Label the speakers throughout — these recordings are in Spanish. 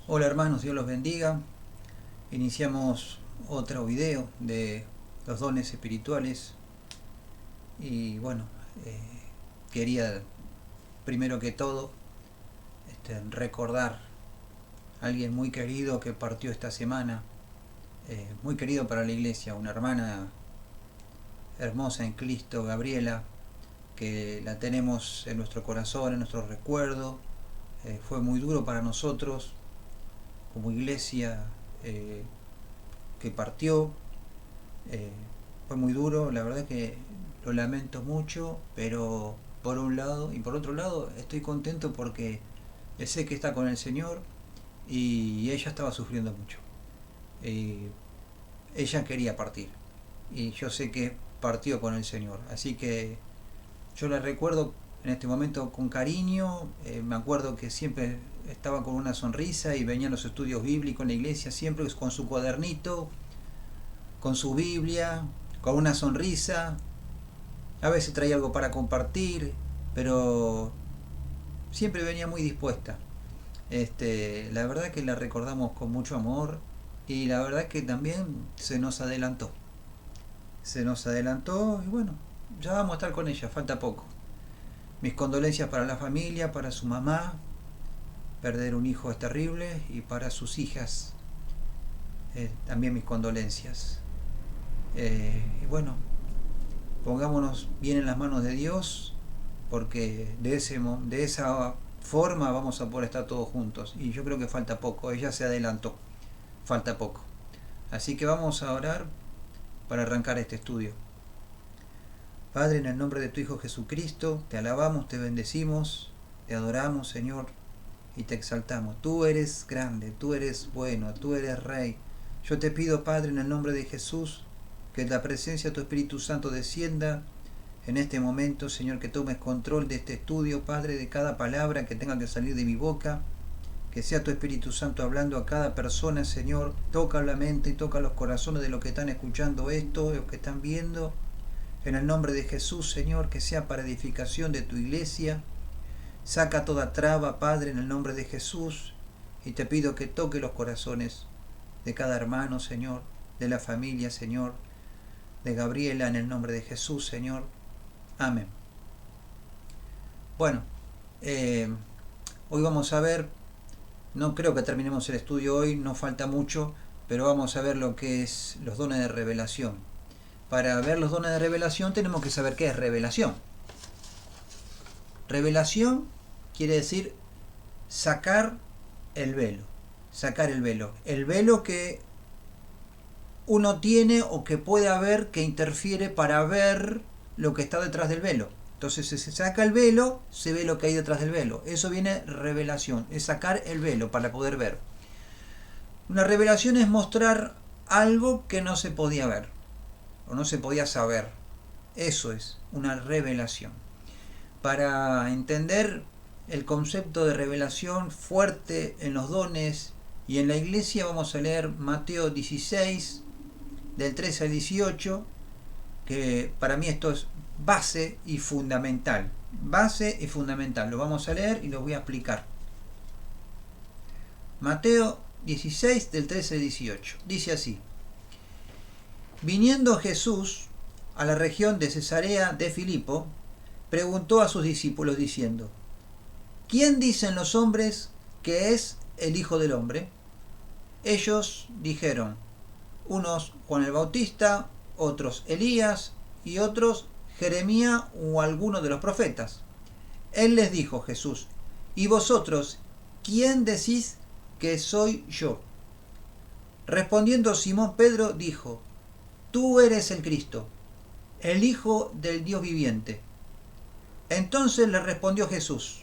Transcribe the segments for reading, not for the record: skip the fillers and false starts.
Speaker 1: Hola hermanos, Dios los bendiga. Iniciamos otro video de los dones espirituales y bueno, eh, quería primero que todo recordar a alguien muy querido que partió esta semana, muy querido para la iglesia, una hermana hermosa en Cristo, Gabriela, que la tenemos en nuestro corazón, en nuestro recuerdo. Fue muy duro para nosotros como iglesia que partió. Eh, Fue muy duro, la verdad que lo lamento mucho, pero por un lado y por otro lado estoy contento porque sé que está con el Señor y ella estaba sufriendo mucho. Eh, Ella quería partir y yo sé que partió con el Señor, así que yo la recuerdo en este momento con cariño. Me acuerdo que siempre estaba con una sonrisa y venía a los estudios bíblicos en la iglesia, siempre con su cuadernito, con su Biblia, con una sonrisa. A veces traía algo para compartir, pero siempre venía muy dispuesta. La verdad que la recordamos con mucho amor y la verdad que también se nos adelantó. Se nos adelantó y bueno, ya vamos a estar con ella, falta poco. Mis condolencias para la familia, para su mamá. Perder un hijo es terrible y para sus hijas también mis condolencias. Y bueno, pongámonos bien en las manos de Dios, porque de esa forma vamos a poder estar todos juntos. Y yo creo que falta poco, ella se adelantó, falta poco. Así que vamos a orar para arrancar este estudio. Padre, en el nombre de tu Hijo Jesucristo, te alabamos, te bendecimos, te adoramos, Señor, y te exaltamos. Tú eres grande, tú eres bueno, tú eres Rey. Yo te pido, Padre, en el nombre de Jesús, que la presencia de tu Espíritu Santo descienda en este momento, Señor, que tomes control de este estudio, Padre, de cada palabra que tenga que salir de mi boca, que sea tu Espíritu Santo hablando a cada persona, Señor. Toca la mente y toca los corazones de los que están escuchando esto, de los que están viendo. En el nombre de Jesús, Señor, que sea para edificación de tu iglesia. Saca toda traba, Padre, en el nombre de Jesús, y te pido que toque los corazones de cada hermano, Señor, de la familia, Señor, de Gabriela, en el nombre de Jesús, Señor. Amén. Bueno, hoy vamos a ver, no creo que terminemos el estudio hoy, no falta mucho, pero vamos a ver lo que es los dones de revelación. Para ver los dones de revelación tenemos que saber qué es revelación. Revelación quiere decir sacar el velo. Sacar el velo que uno tiene o que puede haber, que interfiere para ver lo que está detrás del velo. Entonces, si se saca el velo, se ve lo que hay detrás del velo. Eso viene revelación, es sacar el velo para poder ver. Una revelación es mostrar algo que no se podía ver o no se podía saber. Eso es una revelación. Para entender el concepto de revelación fuerte en los dones y en la iglesia, vamos a leer Mateo 16, del 13 al 18, que para mí esto es base y fundamental. Base y fundamental. Lo vamos a leer y lo voy a explicar. Mateo 16, del 13 al 18. Dice así: Viniendo Jesús a la región de Cesarea de Filipo, preguntó a sus discípulos diciendo: ¿Quién dicen los hombres que es el Hijo del Hombre? Ellos dijeron: unos Juan el Bautista, otros Elías y otros Jeremías o alguno de los profetas. Él les dijo, Jesús: ¿y vosotros quién decís que soy yo? Respondiendo Simón Pedro dijo: Tú eres el Cristo, el Hijo del Dios viviente. Entonces le respondió Jesús: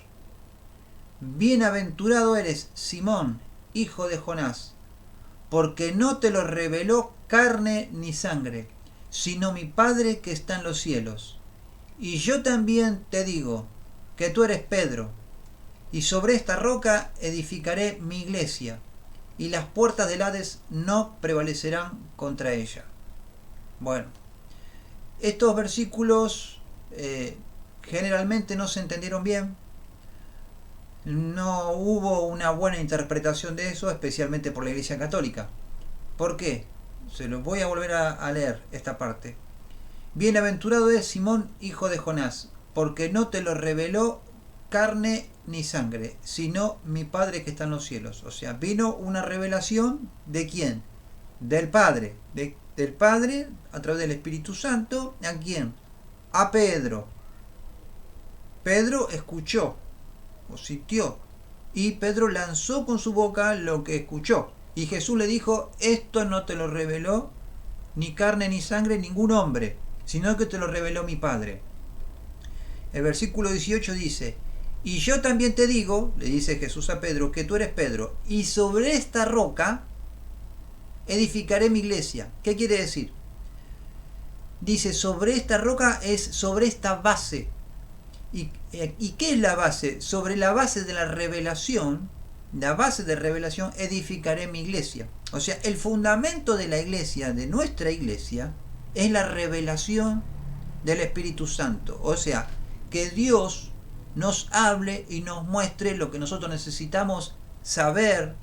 Speaker 1: Bienaventurado eres, Simón, hijo de Jonás, porque no te lo reveló carne ni sangre, sino mi Padre que está en los cielos. Y yo también te digo que tú eres Pedro, y sobre esta roca edificaré mi iglesia, y las puertas del Hades no prevalecerán contra ella. Bueno, estos versículos generalmente no se entendieron bien, no hubo una buena interpretación de eso, especialmente por la Iglesia Católica. ¿Por qué? Se los voy a volver a leer esta parte. Bienaventurado es Simón, hijo de Jonás, porque no te lo reveló carne ni sangre, sino mi Padre que está en los cielos. O sea, vino una revelación ¿de quién? Del Padre. Del Padre a través del Espíritu Santo. ¿A quién? A Pedro. Pedro escuchó o sintió y Pedro lanzó con su boca lo que escuchó. Y Jesús le dijo, esto no te lo reveló ni carne ni sangre, ningún hombre, sino que te lo reveló mi Padre. El versículo 18 dice, y yo también te digo, le dice Jesús a Pedro, que tú eres Pedro, y sobre esta roca edificaré mi iglesia. ¿Qué quiere decir? Dice, sobre esta roca es sobre esta base. ¿Y qué es la base? Sobre la base de la revelación, la base de revelación, edificaré mi iglesia. O sea, el fundamento de la iglesia, de nuestra iglesia, es la revelación del Espíritu Santo. O sea, que Dios nos hable y nos muestre lo que nosotros necesitamos saber,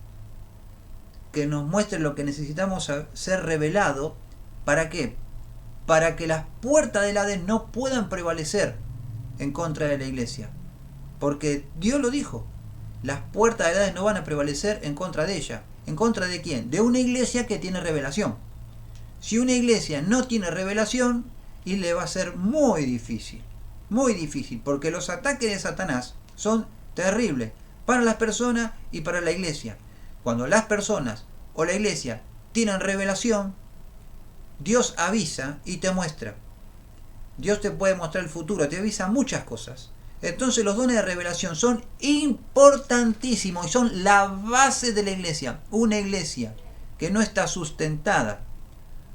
Speaker 1: que nos muestre lo que necesitamos ser revelado. ¿Para qué? Para que las puertas del Hades no puedan prevalecer en contra de la iglesia. Porque Dios lo dijo. Las puertas del Hades no van a prevalecer en contra de ella. ¿En contra de quién? De una iglesia que tiene revelación. Si una iglesia no tiene revelación, y le va a ser muy difícil, porque los ataques de Satanás son terribles para las personas y para la iglesia. Cuando las personas o la iglesia tienen revelación, Dios avisa y te muestra. Dios te puede mostrar el futuro, te avisa muchas cosas. Entonces los dones de revelación son importantísimos y son la base de la iglesia. Una iglesia que no está sustentada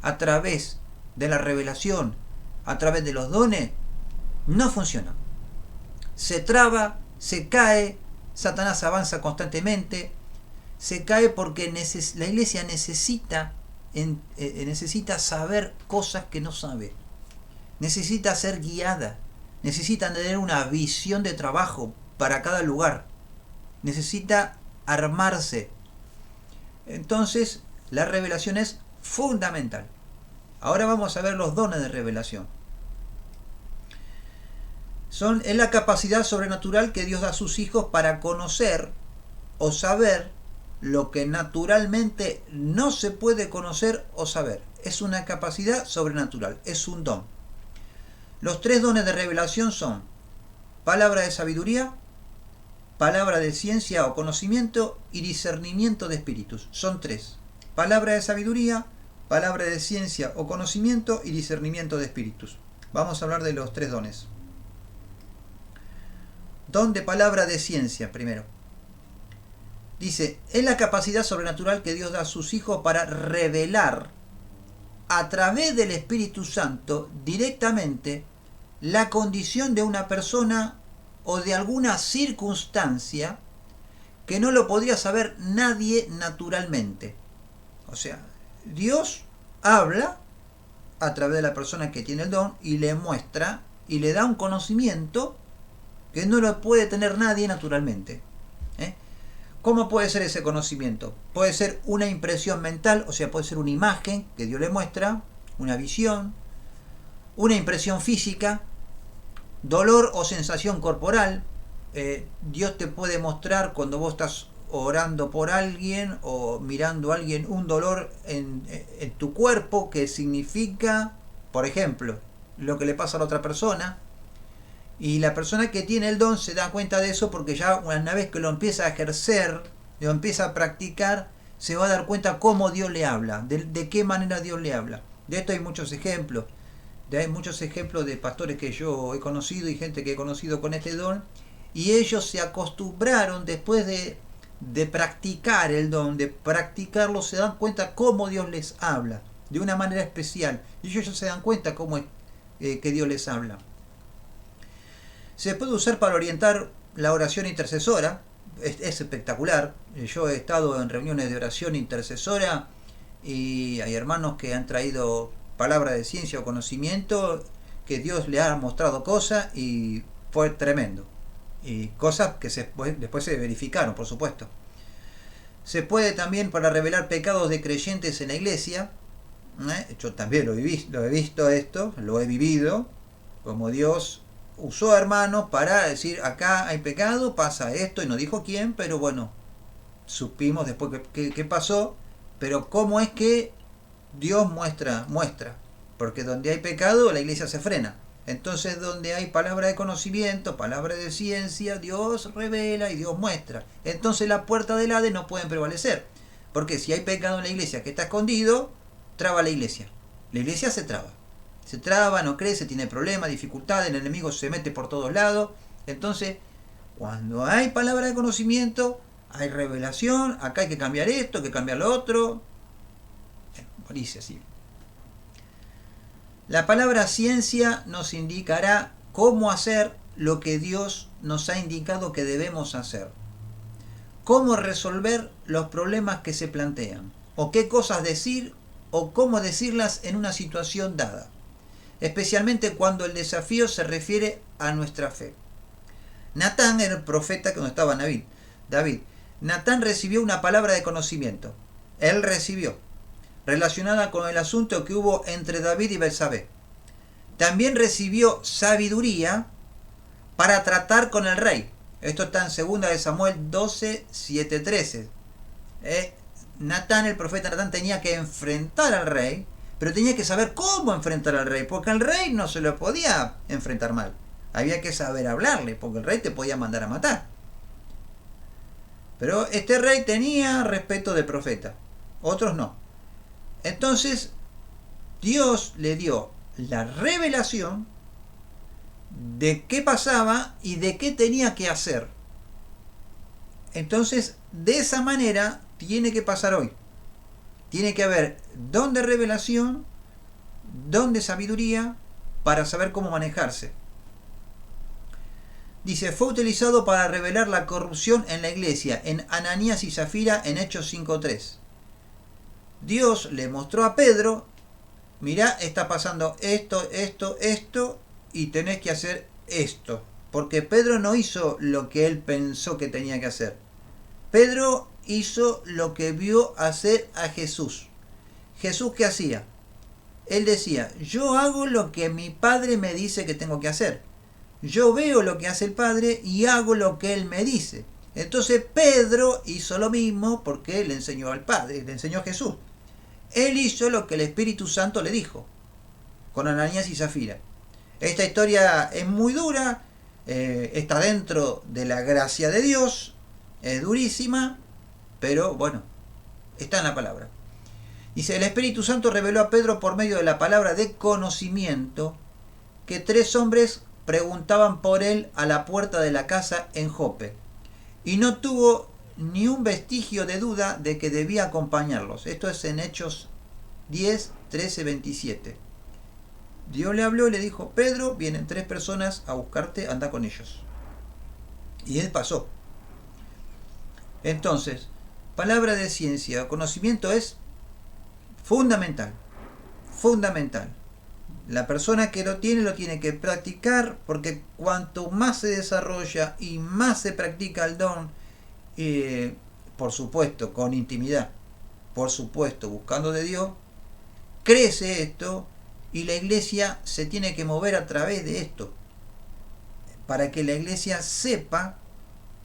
Speaker 1: a través de la revelación, a través de los dones, no funciona. Se traba, se cae, Satanás avanza constantemente, se cae porque la iglesia necesita saber cosas que no sabe. Necesita ser guiada, necesita tener una visión de trabajo para cada lugar, necesita armarse. Entonces, la revelación es fundamental. Ahora vamos a ver los dones de revelación. Es la capacidad sobrenatural que Dios da a sus hijos para conocer o saber lo que naturalmente no se puede conocer o saber. Es una capacidad sobrenatural, es un don. Los 3 dones de revelación son palabra de sabiduría, palabra de ciencia o conocimiento y discernimiento de espíritus. Son 3. Palabra de sabiduría, palabra de ciencia o conocimiento y discernimiento de espíritus. Vamos a hablar de los 3 dones. Don de palabra de ciencia, primero. Dice, es la capacidad sobrenatural que Dios da a sus hijos para revelar a través del Espíritu Santo directamente la condición de una persona o de alguna circunstancia que no lo podría saber nadie naturalmente. O sea, Dios habla a través de la persona que tiene el don y le muestra y le da un conocimiento que no lo puede tener nadie naturalmente. ¿Cómo puede ser ese conocimiento? Puede ser una impresión mental, o sea, puede ser una imagen que Dios le muestra, una visión, una impresión física, dolor o sensación corporal. Dios te puede mostrar cuando vos estás orando por alguien o mirando a alguien un dolor en tu cuerpo que significa, por ejemplo, lo que le pasa a la otra persona. Y la persona que tiene el don se da cuenta de eso porque ya una vez que lo empieza a ejercer, lo empieza a practicar, se va a dar cuenta cómo Dios le habla, de qué manera Dios le habla. De esto hay muchos ejemplos. Hay muchos ejemplos de pastores que yo he conocido y gente que he conocido con este don. Y ellos se acostumbraron después de practicar el don, de practicarlo, se dan cuenta cómo Dios les habla, de una manera especial. Y ellos se dan cuenta cómo es que Dios les habla. Se puede usar para orientar la oración intercesora. Es espectacular. Yo he estado en reuniones de oración intercesora y hay hermanos que han traído palabra de ciencia o conocimiento que Dios le ha mostrado cosas y fue tremendo. y cosas que después se verificaron, por supuesto. Se puede también para revelar pecados de creyentes en la iglesia. Yo también lo he visto esto, lo he vivido, como Dios usó a hermanos para decir, acá hay pecado, pasa esto, y no dijo quién, pero bueno, supimos después qué pasó, pero cómo es que Dios muestra, porque donde hay pecado la iglesia se frena. Entonces donde hay palabra de conocimiento, palabra de ciencia, Dios revela y Dios muestra. Entonces las puertas del Hades no pueden prevalecer, porque si hay pecado en la iglesia que está escondido, traba la iglesia. La iglesia se traba, no crece, tiene problemas, dificultades, el enemigo se mete por todos lados. Entonces, cuando hay palabra de conocimiento, hay revelación, acá hay que cambiar esto, hay que cambiar lo otro. Dice así. La palabra ciencia nos indicará cómo hacer lo que Dios nos ha indicado que debemos hacer. Cómo resolver los problemas que se plantean. O qué cosas decir o cómo decirlas en una situación dada. Especialmente cuando el desafío se refiere a nuestra fe. Natán era el profeta cuando estaba David. Natán recibió una palabra de conocimiento. Él recibió, relacionada con el asunto que hubo entre David y Betsabé. También recibió sabiduría para tratar con el rey. Esto está en 2 de Samuel 12, 7, 13. El profeta Natán tenía que enfrentar al rey, pero tenía que saber cómo enfrentar al rey, porque al rey no se lo podía enfrentar mal. Había que saber hablarle, porque el rey te podía mandar a matar. Pero este rey tenía respeto del profeta, otros no. Entonces, Dios le dio la revelación de qué pasaba y de qué tenía que hacer. Entonces, de esa manera tiene que pasar hoy. Tiene que haber don de revelación, don de sabiduría, para saber cómo manejarse. Dice, fue utilizado para revelar la corrupción en la iglesia, en Ananías y Zafira, en Hechos 5.3. Dios le mostró a Pedro, mirá, está pasando esto, y tenés que hacer esto. Porque Pedro no hizo lo que él pensó que tenía que hacer. Pedro hizo lo que vio hacer a Jesús. ¿Jesús qué hacía? Él decía, yo hago lo que mi Padre me dice que tengo que hacer. Yo veo lo que hace el Padre y hago lo que Él me dice. Entonces Pedro hizo lo mismo porque le enseñó al Padre, le enseñó a Jesús. Él hizo lo que el Espíritu Santo le dijo, con Ananías y Zafira. Esta historia es muy dura, está dentro de la gracia de Dios, es durísima, pero bueno, está en la palabra. Dice, el Espíritu Santo reveló a Pedro por medio de la palabra de conocimiento que 3 hombres preguntaban por él a la puerta de la casa en Jope, y no tuvo ni un vestigio de duda de que debía acompañarlos. Esto es en Hechos 10, 13, 27. Dios le habló y le dijo, Pedro, vienen 3 personas a buscarte, anda con ellos. Y él pasó. Entonces, palabra de ciencia, conocimiento es fundamental. La persona que lo tiene que practicar, porque cuanto más se desarrolla y más se practica el don, por supuesto, con intimidad, por supuesto, buscando de Dios, crece esto y la iglesia se tiene que mover a través de esto, para que la iglesia sepa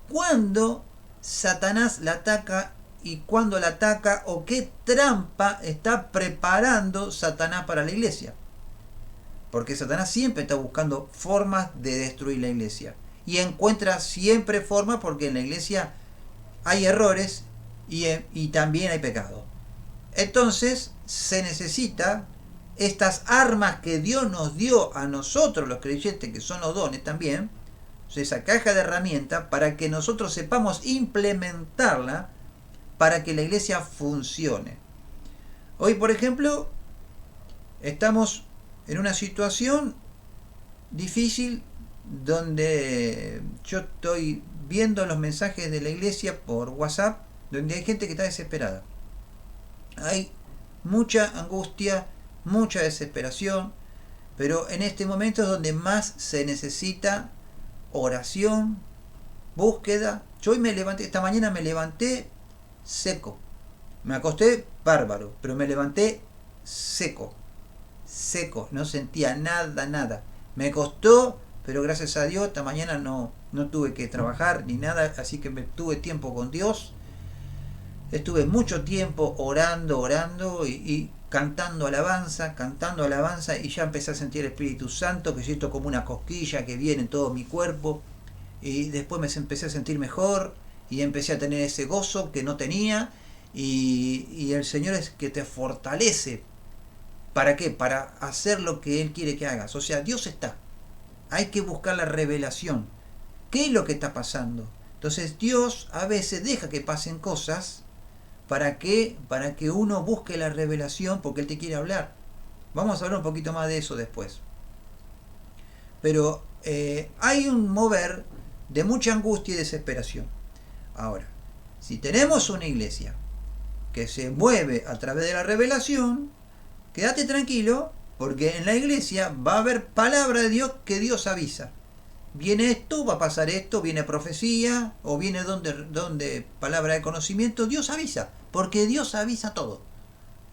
Speaker 1: cuándo Satanás la ataca y cuándo la ataca o qué trampa está preparando Satanás para la iglesia. Porque Satanás siempre está buscando formas de destruir la iglesia. Y encuentra siempre formas porque en la iglesia hay errores y también hay pecado. Entonces se necesita estas armas que Dios nos dio a nosotros los creyentes, que son los dones también, esa caja de herramientas para que nosotros sepamos implementarla para que la iglesia funcione. Hoy, por ejemplo, estamos en una situación difícil donde yo estoy viendo los mensajes de la iglesia por WhatsApp, donde hay gente que está desesperada. Hay mucha angustia, mucha desesperación, pero en este momento es donde más se necesita oración, búsqueda. Yo hoy me levanté, esta mañana me levanté seco. Me acosté bárbaro, pero me levanté seco. Seco, no sentía nada. Me costó, pero gracias a Dios esta mañana no tuve que trabajar ni nada, así que me tuve tiempo con Dios. Estuve mucho tiempo orando y cantando alabanza, y ya empecé a sentir el Espíritu Santo, que siento como una cosquilla que viene en todo mi cuerpo, y después me empecé a sentir mejor y empecé a tener ese gozo que no tenía, y el Señor es que te fortalece. ¿Para qué? Para hacer lo que Él quiere que hagas. O sea, Dios está. Hay que buscar la revelación. ¿Qué es lo que está pasando? Entonces Dios a veces deja que pasen cosas. ¿Para qué? Para que uno busque la revelación, porque Él te quiere hablar. Vamos a hablar un poquito más de eso después. Pero hay un mover de mucha angustia y desesperación. Ahora, si tenemos una iglesia que se mueve a través de la revelación, quédate tranquilo, porque en la iglesia va a haber palabra de Dios que Dios avisa. Viene esto, va a pasar esto, viene profecía, o viene donde palabra de conocimiento, Dios avisa, porque Dios avisa todo.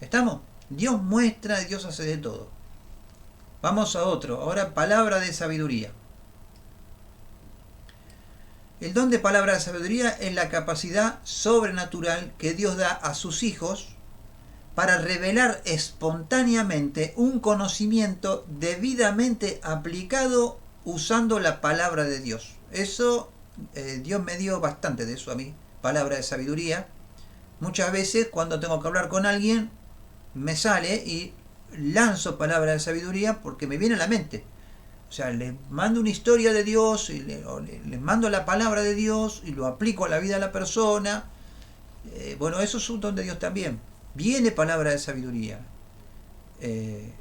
Speaker 1: ¿Estamos? Dios muestra, Dios hace de todo. Vamos a otro, ahora palabra de sabiduría. El don de palabra de sabiduría es la capacidad sobrenatural que Dios da a sus hijos para revelar espontáneamente un conocimiento debidamente aplicado usando la palabra de Dios. Eso, Dios me dio bastante de eso a mí, palabra de sabiduría. Muchas veces cuando tengo que hablar con alguien, me sale y lanzo palabra de sabiduría porque me viene a la mente. O sea, les mando una historia de Dios, y les mando la palabra de Dios y lo aplico a la vida de la persona. Bueno, eso es un don de Dios también. Viene palabra de sabiduría.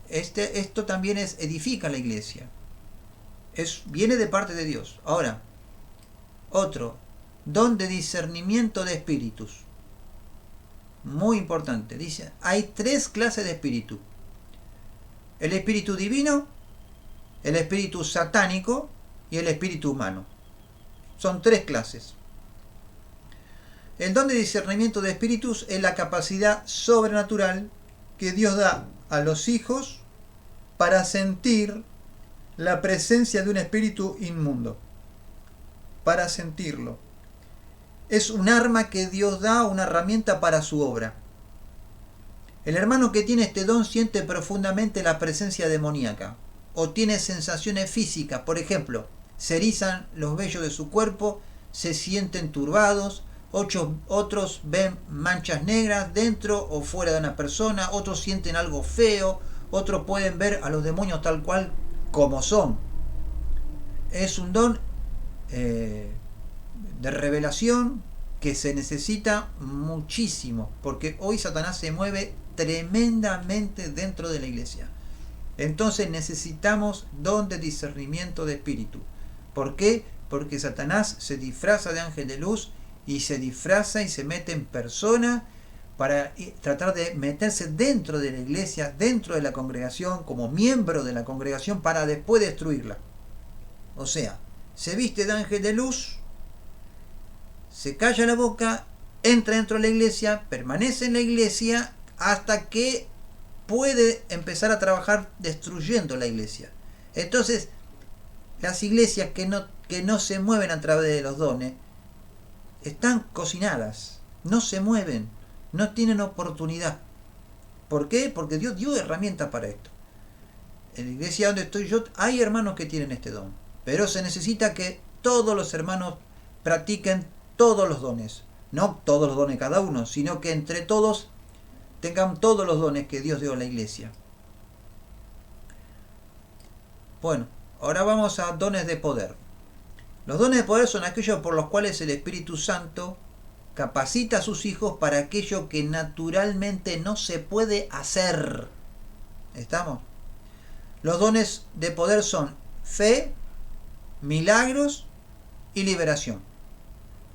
Speaker 1: Esto también edifica la iglesia. Viene de parte de Dios. Ahora, otro, don de discernimiento de espíritus. Muy importante. Dice, hay 3 clases de espíritu. El espíritu divino, el espíritu satánico y el espíritu humano. Son 3 clases. El don de discernimiento de espíritus es la capacidad sobrenatural que Dios da a los hijos para sentir la presencia de un espíritu inmundo. Para sentirlo. Es un arma que Dios da, una herramienta para su obra. El hermano que tiene este don siente profundamente la presencia demoníaca o tiene sensaciones físicas, por ejemplo, se erizan los vellos de su cuerpo, se sienten turbados, otros ven manchas negras dentro o fuera de una persona, otros sienten algo feo, otros pueden ver a los demonios tal cual como son. Es un don de revelación que se necesita muchísimo, porque hoy Satanás se mueve tremendamente dentro de la iglesia. Entonces necesitamos don de discernimiento de espíritu. ¿Por qué? Porque Satanás se disfraza de ángel de luz y se disfraza y se mete en persona para tratar de meterse dentro de la iglesia, dentro de la congregación, como miembro de la congregación, para después destruirla. O sea, se viste de ángel de luz, se calla la boca, entra dentro de la iglesia, permanece en la iglesia hasta que puede empezar a trabajar destruyendo la iglesia. Entonces, las iglesias que no se mueven a través de los dones están cocinadas, no se mueven, no tienen oportunidad. ¿Por qué? Porque Dios dio herramientas para esto. En la iglesia donde estoy yo hay hermanos que tienen este don, pero se necesita que todos los hermanos practiquen todos los dones, no todos los dones cada uno, sino que entre todos tengan todos los dones que Dios dio a la iglesia. Bueno, ahora vamos a dones de poder. Los dones de poder son aquellos por los cuales el Espíritu Santo capacita a sus hijos para aquello que naturalmente no se puede hacer. ¿Estamos? Los dones de poder son fe, milagros y liberación.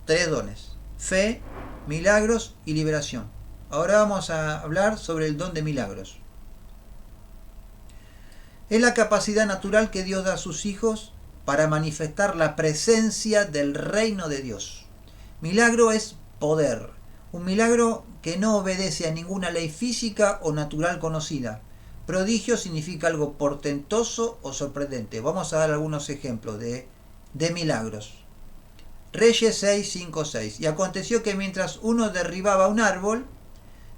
Speaker 1: 3 dones. Fe, milagros y liberación. Ahora vamos a hablar sobre el don de milagros. Es la capacidad natural que Dios da a sus hijos para manifestar la presencia del reino de Dios. Milagro es poder. Un milagro que no obedece a ninguna ley física o natural conocida. Prodigio significa algo portentoso o sorprendente. Vamos a dar algunos ejemplos de milagros. Reyes 6, 5, 6. Y aconteció que mientras uno derribaba un árbol,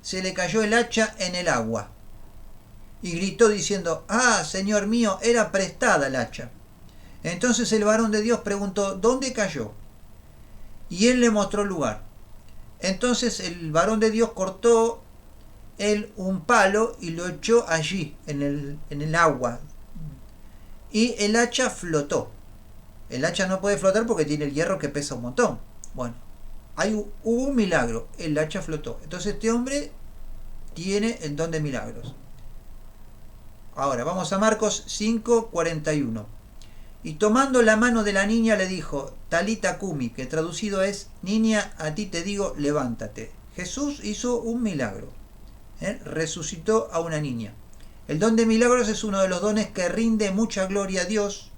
Speaker 1: se le cayó el hacha en el agua. Y gritó diciendo: ¡Ah, Señor mío, era prestada el hacha! Entonces el varón de Dios preguntó: ¿dónde cayó? Y él le mostró el lugar. Entonces el varón de Dios cortó él un palo y lo echó allí, en el agua. Y el hacha flotó. El hacha no puede flotar porque tiene el hierro que pesa un montón. Bueno, hubo un milagro, el hacha flotó. Entonces este hombre tiene el don de milagros. Ahora vamos a Marcos 5, 41. Y tomando la mano de la niña le dijo: Talita cumi, que traducido es: niña, a ti te digo, levántate. Jesús hizo un milagro. Resucitó a una niña. El don de milagros es uno de los dones que rinde mucha gloria a Dios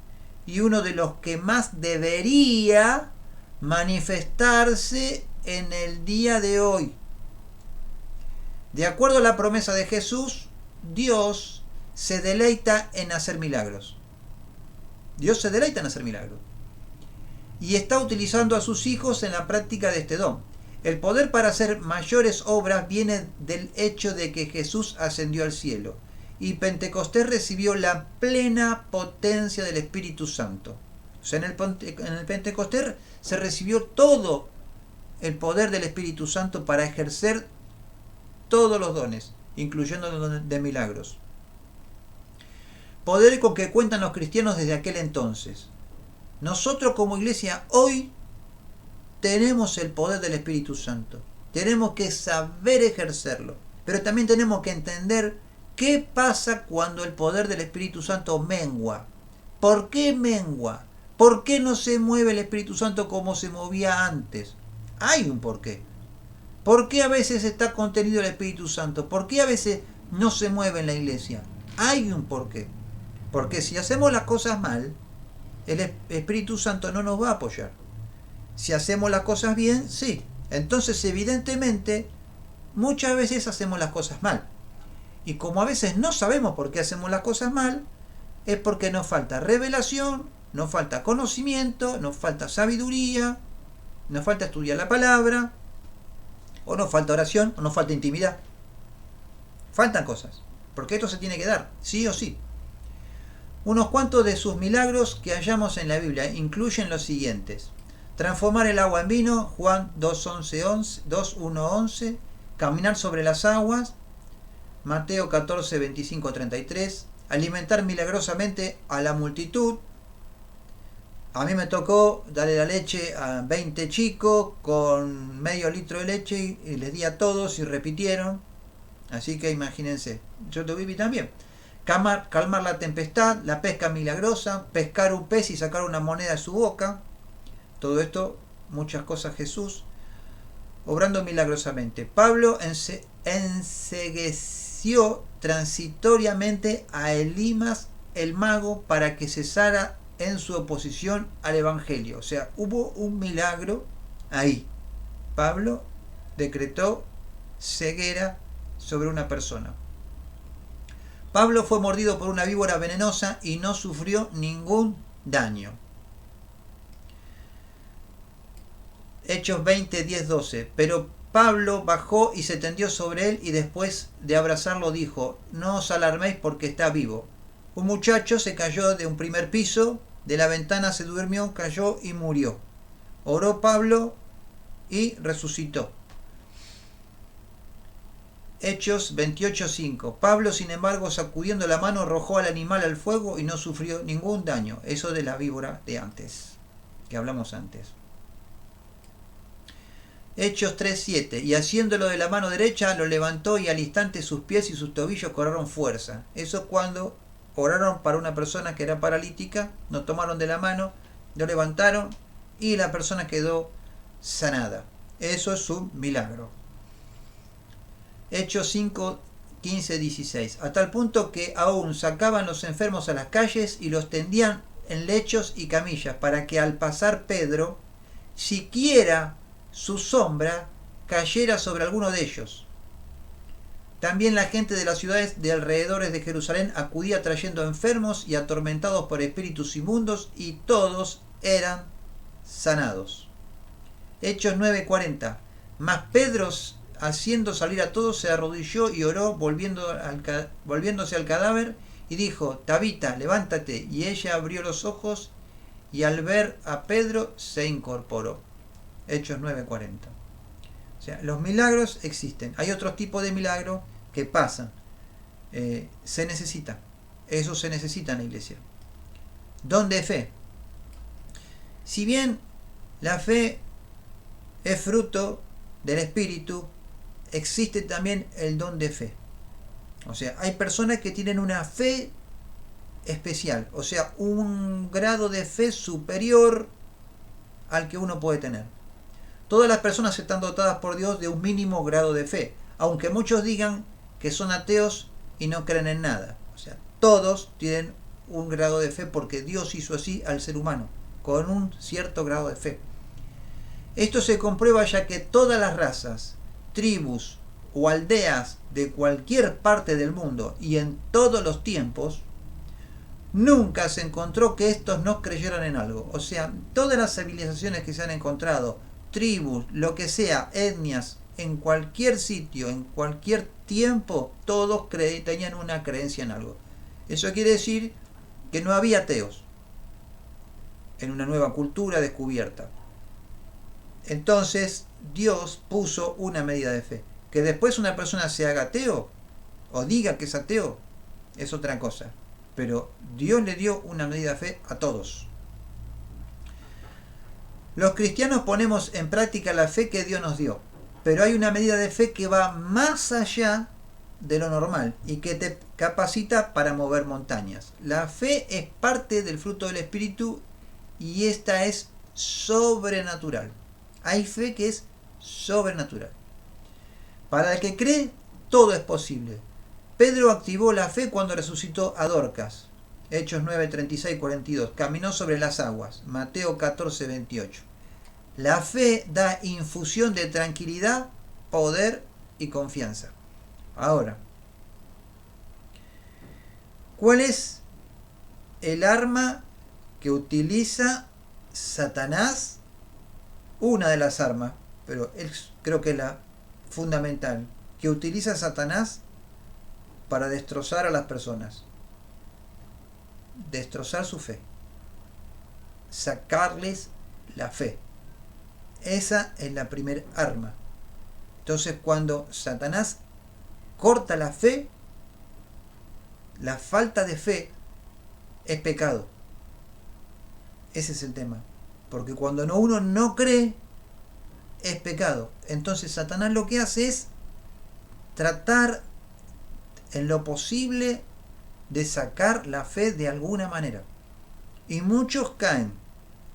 Speaker 1: y uno de los que más debería manifestarse en el día de hoy. De acuerdo a la promesa de Jesús, Dios se deleita en hacer milagros. Dios se deleita en hacer milagros. Y está utilizando a sus hijos en la práctica de este don. El poder para hacer mayores obras viene del hecho de que Jesús ascendió al cielo y Pentecostés recibió la plena potencia del Espíritu Santo. O sea, en el Pentecostés se recibió todo el poder del Espíritu Santo para ejercer todos los dones, incluyendo los dones de milagros. Poder con que cuentan los cristianos desde aquel entonces. Nosotros como iglesia hoy tenemos el poder del Espíritu Santo. Tenemos que saber ejercerlo. Pero también tenemos que entender qué pasa cuando el poder del Espíritu Santo mengua. ¿Por qué mengua? ¿Por qué no se mueve el Espíritu Santo como se movía antes? Hay un porqué. ¿Por qué a veces está contenido el Espíritu Santo? ¿Por qué a veces no se mueve en la iglesia? Hay un porqué. Porque si hacemos las cosas mal, el Espíritu Santo no nos va a apoyar. Si hacemos las cosas bien, sí. Entonces, evidentemente, muchas veces hacemos las cosas mal. Y como a veces no sabemos por qué hacemos las cosas mal, es porque nos falta revelación, nos falta conocimiento, nos falta sabiduría, nos falta estudiar la palabra, o nos falta oración, o nos falta intimidad. Faltan cosas, porque esto se tiene que dar, sí o sí. Unos cuantos de sus milagros que hallamos en la Biblia incluyen los siguientes: transformar el agua en vino, Juan 2:1-11, caminar sobre las aguas, Mateo 14:25-33, alimentar milagrosamente a la multitud. A mí me tocó darle la leche a 20 chicos con medio litro de leche y les di a todos y repitieron. Así que imagínense, yo lo viví también. Calmar la tempestad, la pesca milagrosa, pescar un pez y sacar una moneda de su boca. Todo esto, muchas cosas Jesús, obrando milagrosamente. Pablo encegueció transitoriamente a Elimas el mago para que cesara en su oposición al Evangelio. O sea, hubo un milagro ahí. Pablo decretó ceguera sobre una persona. Pablo fue mordido por una víbora venenosa y no sufrió ningún daño. Hechos 20:10-12. Pero Pablo bajó y se tendió sobre él y después de abrazarlo dijo: no os alarméis porque está vivo. Un muchacho se cayó de un primer piso, de la ventana se durmió, cayó y murió. Oró Pablo y resucitó. Hechos 28:5. Pablo, sin embargo, sacudiendo la mano, arrojó al animal al fuego y no sufrió ningún daño. Eso de la víbora de antes, que hablamos antes. Hechos 3:7. Y haciéndolo de la mano derecha, lo levantó y al instante sus pies y sus tobillos cobraron fuerza. Eso cuando oraron para una persona que era paralítica, nos tomaron de la mano, lo levantaron y la persona quedó sanada. Eso es un milagro. Hechos 5:15-16. A tal punto que aún sacaban los enfermos a las calles y los tendían en lechos y camillas, para que al pasar Pedro, siquiera su sombra cayera sobre alguno de ellos. También la gente de las ciudades de alrededores de Jerusalén acudía trayendo enfermos y atormentados por espíritus inmundos, y todos eran sanados. Hechos 9:40. Mas Pedro, haciendo salir a todos, se arrodilló y oró, volviéndose al cadáver, y dijo: Tabita, levántate. Y ella abrió los ojos, y al ver a Pedro se incorporó. Hechos 9:40. O sea, los milagros existen. Hay otros tipos de milagros que pasan. Se necesita. Eso se necesita en la iglesia. Don de fe. Si bien la fe es fruto del Espíritu, existe también el don de fe. O sea, hay personas que tienen una fe especial, o sea, un grado de fe superior al que uno puede tener. Todas las personas están dotadas por Dios de un mínimo grado de fe, aunque muchos digan que son ateos y no creen en nada. O sea, todos tienen un grado de fe porque Dios hizo así al ser humano, con un cierto grado de fe. Esto se comprueba ya que todas las razas, tribus o aldeas de cualquier parte del mundo y en todos los tiempos, nunca se encontró que estos no creyeran en algo. O sea, todas las civilizaciones que se han encontrado, tribus, lo que sea, etnias, en cualquier sitio, en cualquier tiempo, todos tenían una creencia en algo. Eso quiere decir que no había ateos en una nueva cultura descubierta. Entonces Dios puso una medida de fe. Que después una persona se haga ateo o diga que es ateo es otra cosa. Pero Dios le dio una medida de fe a todos. Los cristianos ponemos en práctica la fe que Dios nos dio. Pero hay una medida de fe que va más allá de lo normal y que te capacita para mover montañas. La fe es parte del fruto del Espíritu y esta es sobrenatural. Hay fe que es sobrenatural. Para el que cree, todo es posible. Pedro activó la fe cuando resucitó a Dorcas. Hechos 9, 36, 42. Caminó sobre las aguas. Mateo 14, 28. La fe da infusión de tranquilidad, poder y confianza. Ahora, ¿cuál es el arma que utiliza Satanás? Una de las armas, pero creo que es la fundamental, que utiliza Satanás para destrozar a las personas. Destrozar su fe. Sacarles la fe. Esa es la primer arma. Entonces, cuando Satanás corta la fe, la falta de fe es pecado. Ese es el tema. Porque cuando uno no cree, es pecado. Entonces Satanás lo que hace es tratar en lo posible de sacar la fe de alguna manera. Y muchos caen.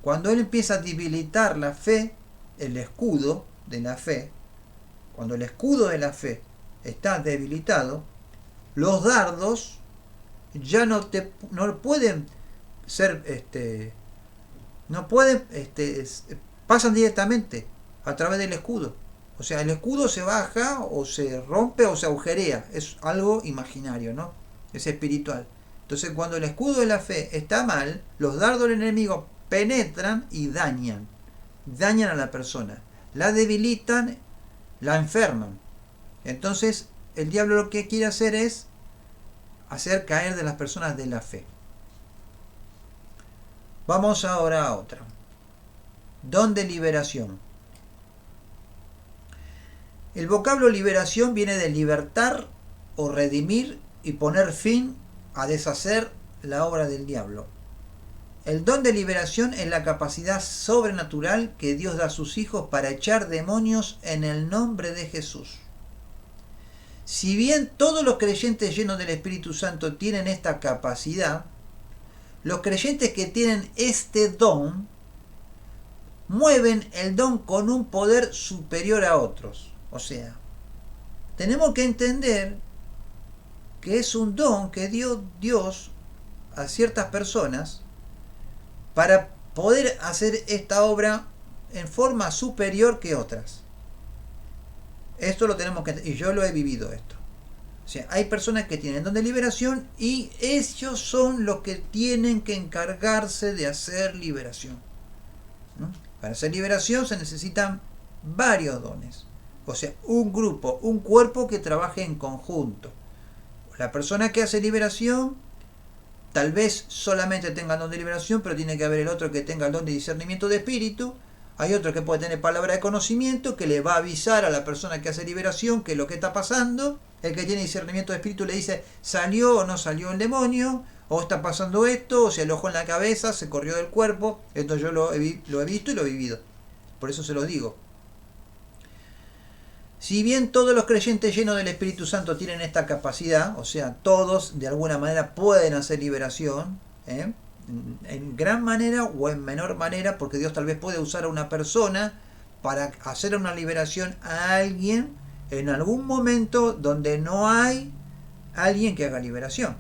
Speaker 1: Cuando él empieza a debilitar la fe, el escudo de la fe, cuando el escudo de la fe está debilitado, los dardos ya no pueden ser pasan directamente a través del escudo. O sea, el escudo se baja o se rompe o se agujerea. Es algo imaginario, ¿no? Es espiritual. Entonces, cuando el escudo de la fe está mal, los dardos del enemigo penetran y dañan. Dañan a la persona. La debilitan, la enferman. Entonces, el diablo lo que quiere hacer es hacer caer de las personas de la fe. Vamos ahora a otra. Don de liberación. El vocablo liberación viene de libertar o redimir y poner fin a deshacer la obra del diablo. El don de liberación es la capacidad sobrenatural que Dios da a sus hijos para echar demonios en el nombre de Jesús. Si bien todos los creyentes llenos del Espíritu Santo tienen esta capacidad, los creyentes que tienen este don mueven el don con un poder superior a otros. O sea, tenemos que entender que es un don que dio Dios a ciertas personas para poder hacer esta obra en forma superior que otras. Esto lo tenemos que, y yo lo he vivido esto. O sea, hay personas que tienen don de liberación y ellos son los que tienen que encargarse de hacer liberación, ¿no? Para hacer liberación se necesitan varios dones. O sea, un grupo, un cuerpo que trabaje en conjunto. La persona que hace liberación tal vez solamente tenga el don de liberación, pero tiene que haber el otro que tenga el don de discernimiento de espíritu. Hay otro que puede tener palabra de conocimiento, que le va a avisar a la persona que hace liberación que es lo que está pasando. El que tiene discernimiento de espíritu le dice, ¿salió o no salió el demonio? O está pasando esto, o se alojó en la cabeza, se corrió del cuerpo. Esto yo lo he visto y lo he vivido. Por eso se los digo. Si bien todos los creyentes llenos del Espíritu Santo tienen esta capacidad, o sea, todos de alguna manera pueden hacer liberación, en gran manera o en menor manera, porque Dios tal vez puede usar a una persona para hacer una liberación a alguien en algún momento donde no hay alguien que haga liberación.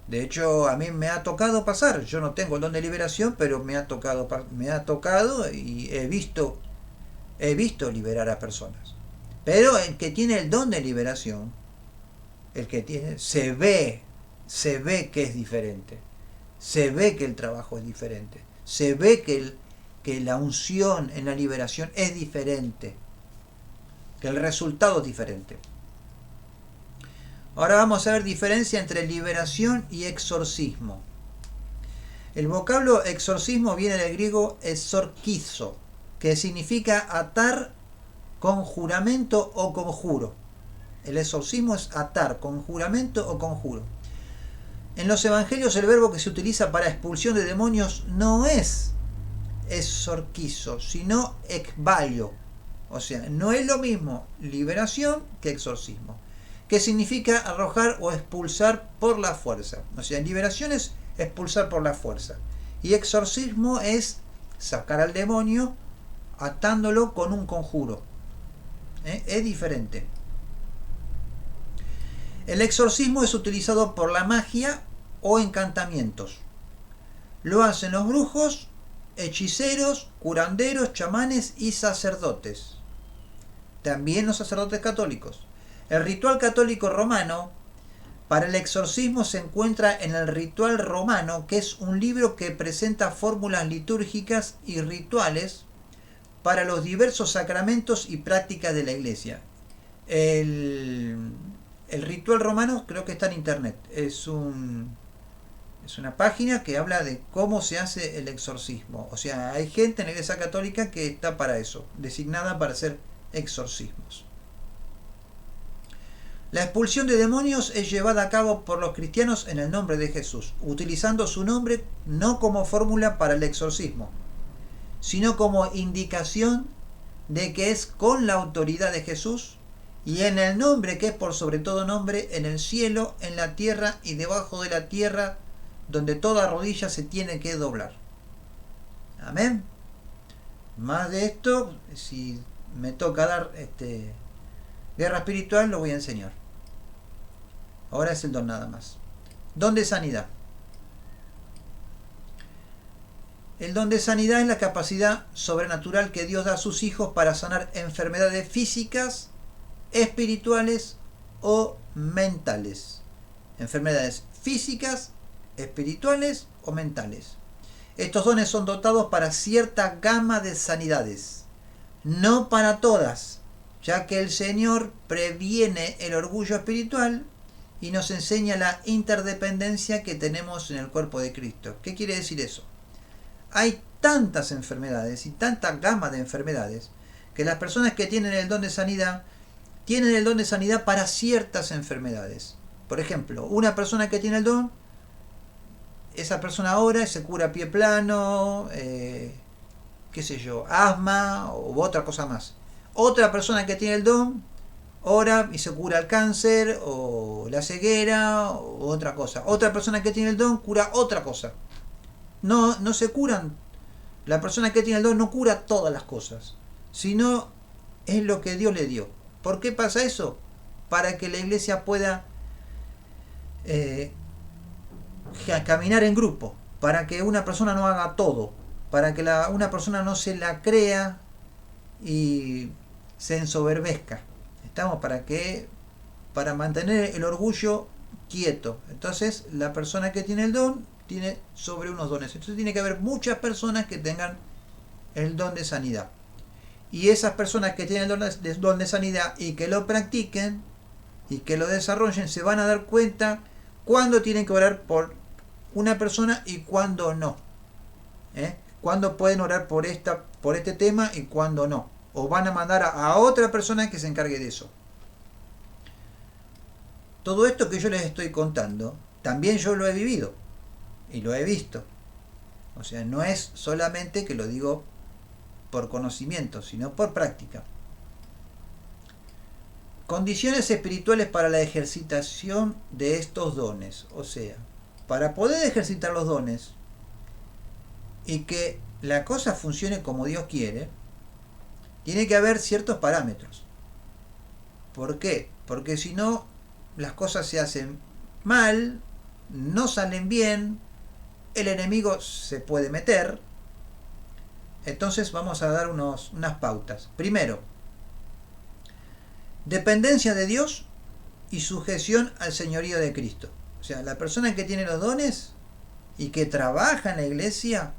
Speaker 1: De hecho, a mí me ha tocado pasar, yo no tengo el don de liberación, pero me ha tocado y he visto liberar a personas. Pero el que tiene el don de liberación, se ve que es diferente, se ve que el trabajo es diferente, se ve que la unción en la liberación es diferente, que el resultado es diferente. Ahora vamos a ver diferencia entre liberación y exorcismo. El vocablo exorcismo viene del griego exorkizo, que significa atar con juramento o conjuro. El exorcismo es atar con juramento o conjuro. En los evangelios el verbo que se utiliza para expulsión de demonios no es exorquizo, sino ekbalio. O sea, no es lo mismo liberación que exorcismo, que significa arrojar o expulsar por la fuerza. O sea, liberación es expulsar por la fuerza y exorcismo es sacar al demonio atándolo con un conjuro. Es diferente. El exorcismo es utilizado por la magia o encantamientos. Lo hacen los brujos, hechiceros, curanderos, chamanes y sacerdotes. También los sacerdotes católicos. El ritual católico romano para el exorcismo se encuentra en el Ritual Romano, que es un libro que presenta fórmulas litúrgicas y rituales para los diversos sacramentos y prácticas de la Iglesia. El Ritual Romano creo que está en internet. Es una página que habla de cómo se hace el exorcismo. O sea, hay gente en la Iglesia Católica que está para eso, designada para hacer exorcismos. La expulsión de demonios es llevada a cabo por los cristianos en el nombre de Jesús, utilizando su nombre no como fórmula para el exorcismo, sino como indicación de que es con la autoridad de Jesús y en el nombre que es por sobre todo nombre, en el cielo, en la tierra y debajo de la tierra, donde toda rodilla se tiene que doblar. Amén. Más de esto, si me toca dar guerra espiritual, lo voy a enseñar. Ahora es el don nada más. Don de sanidad. El don de sanidad es la capacidad sobrenatural que Dios da a sus hijos para sanar enfermedades físicas, espirituales o mentales. Enfermedades físicas, espirituales o mentales. Estos dones son dotados para cierta gama de sanidades, no para todas, ya que el Señor previene el orgullo espiritual y nos enseña la interdependencia que tenemos en el cuerpo de Cristo. ¿Qué quiere decir eso? Hay tantas enfermedades y tanta gama de enfermedades que las personas que tienen el don de sanidad tienen el don de sanidad para ciertas enfermedades. Por ejemplo, una persona que tiene el don, esa persona ora y se cura pie plano, qué sé yo, asma o otra cosa más. Otra persona que tiene el don ora y se cura el cáncer o la ceguera o otra cosa. Otra persona que tiene el don cura otra cosa. No se curan. La persona que tiene el don no cura todas las cosas, sino es lo que Dios le dio. ¿Por qué pasa eso? Para que la iglesia pueda caminar en grupo. para que una persona no haga todo, para que una persona no se la crea y se ensoberbezca. Estamos para mantener el orgullo quieto. Entonces, la persona que tiene el don tiene sobre unos dones. Entonces, tiene que haber muchas personas que tengan el don de sanidad. Y esas personas que tienen el don de sanidad y que lo practiquen y que lo desarrollen, se van a dar cuenta cuándo tienen que orar por una persona y cuándo no. Cuándo pueden orar por este tema y cuándo no. O van a mandar a otra persona que se encargue de eso. Todo esto que yo les estoy contando, también yo lo he vivido y lo he visto. O sea, no es solamente que lo digo por conocimiento, sino por práctica. Condiciones espirituales para la ejercitación de estos dones. O sea, para poder ejercitar los dones y que la cosa funcione como Dios quiere, tiene que haber ciertos parámetros. ¿Por qué? Porque si no, las cosas se hacen mal, no salen bien, el enemigo se puede meter. Entonces vamos a dar unas pautas. Primero, dependencia de Dios y sujeción al señorío de Cristo. O sea, la persona que tiene los dones y que trabaja en la iglesia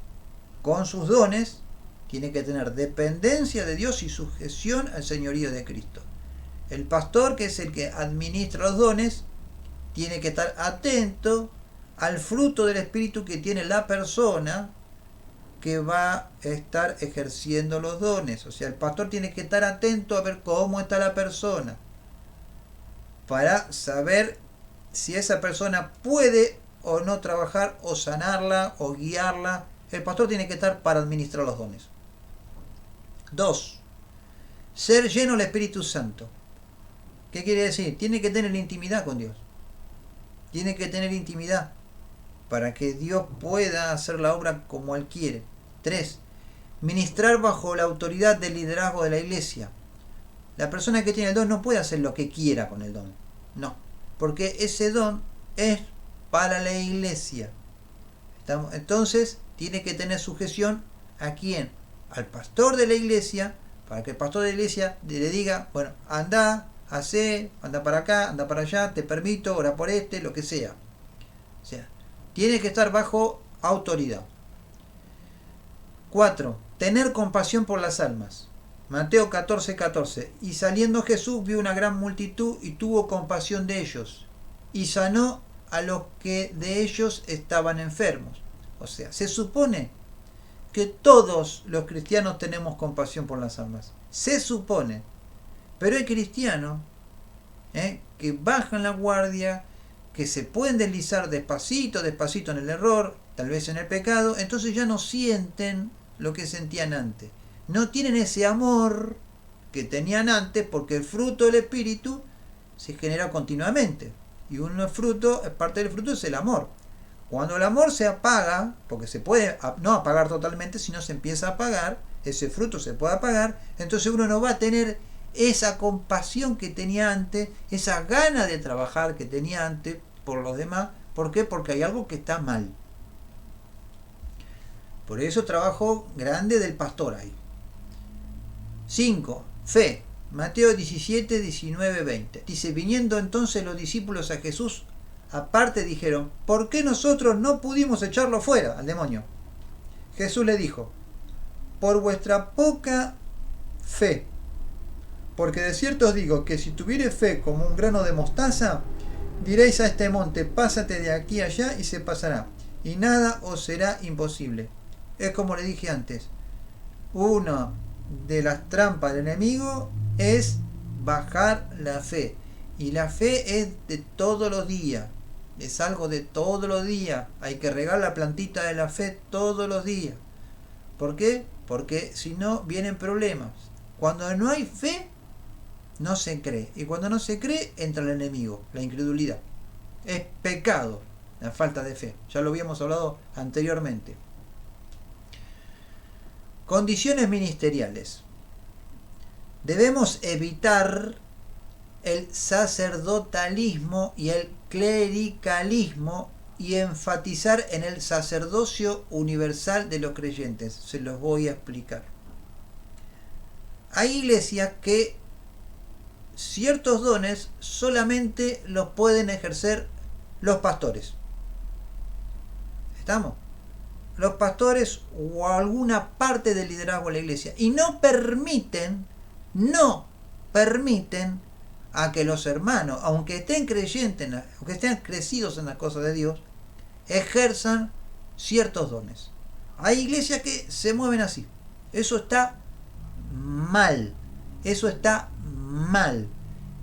Speaker 1: con sus dones, tiene que tener dependencia de Dios y sujeción al señorío de Cristo. El pastor, que es el que administra los dones, tiene que estar atento al fruto del Espíritu que tiene la persona que va a estar ejerciendo los dones. O sea, el pastor tiene que estar atento a ver cómo está la persona, para saber si esa persona puede o no trabajar, o sanarla, o guiarla. El pastor tiene que estar para administrar los dones. 2. Ser lleno del Espíritu Santo. ¿Qué quiere decir? Tiene que tener intimidad con Dios. Tiene que tener intimidad para que Dios pueda hacer la obra como Él quiere. 3. Ministrar bajo la autoridad del liderazgo de la iglesia. La persona que tiene el don no puede hacer lo que quiera con el don. No, porque ese don es para la iglesia. Entonces, tiene que tener sujeción ¿a quién? Al pastor de la iglesia, para que el pastor de la iglesia le diga, bueno, anda, anda para acá, anda para allá, te permito, ora por lo que sea. O sea, tiene que estar bajo autoridad. 4. Tener compasión por las almas. Mateo 14:14. Y saliendo Jesús vio una gran multitud y tuvo compasión de ellos, y sanó a los que de ellos estaban enfermos. O sea, se supone que todos los cristianos tenemos compasión por las almas. Se supone. Pero hay cristianos que bajan la guardia, que se pueden deslizar despacito en el error, tal vez en el pecado, entonces ya no sienten lo que sentían antes. No tienen ese amor que tenían antes, porque el fruto del Espíritu se genera continuamente. Y parte del fruto es el amor. Cuando el amor se apaga, porque se puede no apagar totalmente, sino se empieza a apagar, ese fruto se puede apagar, entonces uno no va a tener esa compasión que tenía antes, esa gana de trabajar que tenía antes por los demás. ¿Por qué? Porque hay algo que está mal. Por eso trabajo grande del pastor ahí. 5. Fe. Mateo 17, 19, 20. Dice, viniendo entonces los discípulos a Jesús, aparte dijeron, ¿por qué nosotros no pudimos echarlo fuera, al demonio? Jesús le dijo, por vuestra poca fe. Porque de cierto os digo que si tuviereis fe como un grano de mostaza, diréis a este monte, pásate de aquí allá y se pasará, y nada os será imposible. Es como le dije antes, una de las trampas del enemigo es bajar la fe. Y la fe es de todos los días, es algo de todos los días. Hay que regar la plantita de la fe todos los días. ¿Por qué? Porque si no vienen problemas. Cuando no hay fe, no se cree. Y cuando no se cree, entra el enemigo, la incredulidad. Es pecado la falta de fe. Ya lo habíamos hablado anteriormente. Condiciones ministeriales. Debemos evitar el sacerdotalismo y el clericalismo y enfatizar en el sacerdocio universal de los creyentes. Se los voy a explicar. Hay iglesias que ciertos dones solamente los pueden ejercer los pastores. ¿Estamos? Los pastores o alguna parte del liderazgo de la iglesia. Y no permiten a que los hermanos, aunque estén creyentes, aunque estén crecidos en las cosas de Dios, ejerzan ciertos dones. Hay iglesias que se mueven así. Eso está mal. Eso está mal.